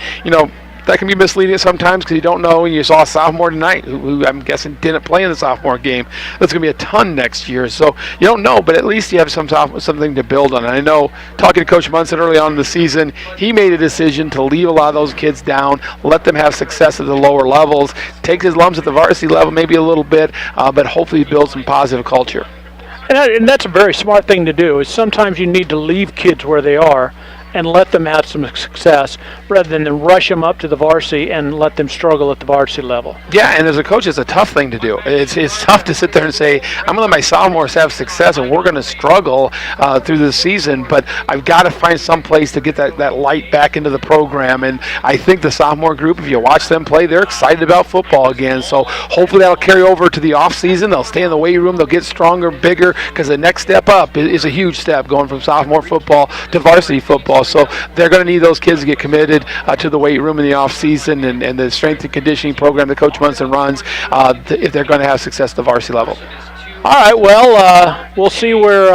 that can be misleading sometimes because you don't know. And you saw a sophomore tonight who I'm guessing didn't play in the sophomore game. That's going to be a ton next year. So you don't know, but at least you have something to build on. And I know, talking to Coach Munson early on in the season, he made a decision to leave a lot of those kids down, let them have success at the lower levels, take his lumps at the varsity level maybe a little bit, but hopefully build some positive culture. And that's a very smart thing to do. Is sometimes you need to leave kids where they are and let them have some success rather than rush them up to the varsity and let them struggle at the varsity level. Yeah, and as a coach, it's a tough thing to do. It's tough to sit there and say, I'm going to let my sophomores have success and we're going to struggle through the season, but I've got to find some place to get that light back into the program. And I think the sophomore group, if you watch them play, they're excited about football again. So hopefully that'll carry over to the off season. They'll stay in the weight room. They'll get stronger, bigger, because the next step up is a huge step, going from sophomore football to varsity football. So they're going to need those kids to get committed to the weight room in the off season and the strength and conditioning program that Coach Munson runs if they're going to have success at the varsity level. All right, well, we'll see where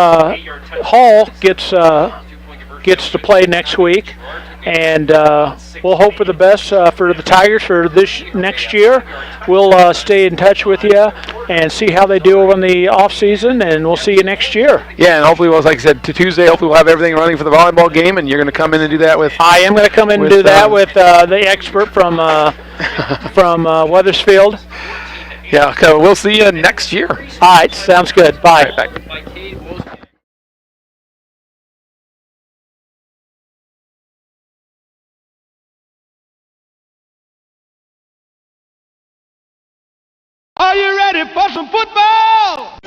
Hall gets to play next week, and we'll hope for the best for the Tigers for this next year. We'll stay in touch with you and see how they do over in the off season, and we'll see you next year. Yeah, and hopefully, well, like I said, to Tuesday, hopefully we'll have everything running for the volleyball game, and you're going to come in and do that with. I am going to come in and do that with the expert from Weathersfield. Yeah, okay, we'll see you next year. All right, sounds good. Bye. All right, bye. Are you ready for some football?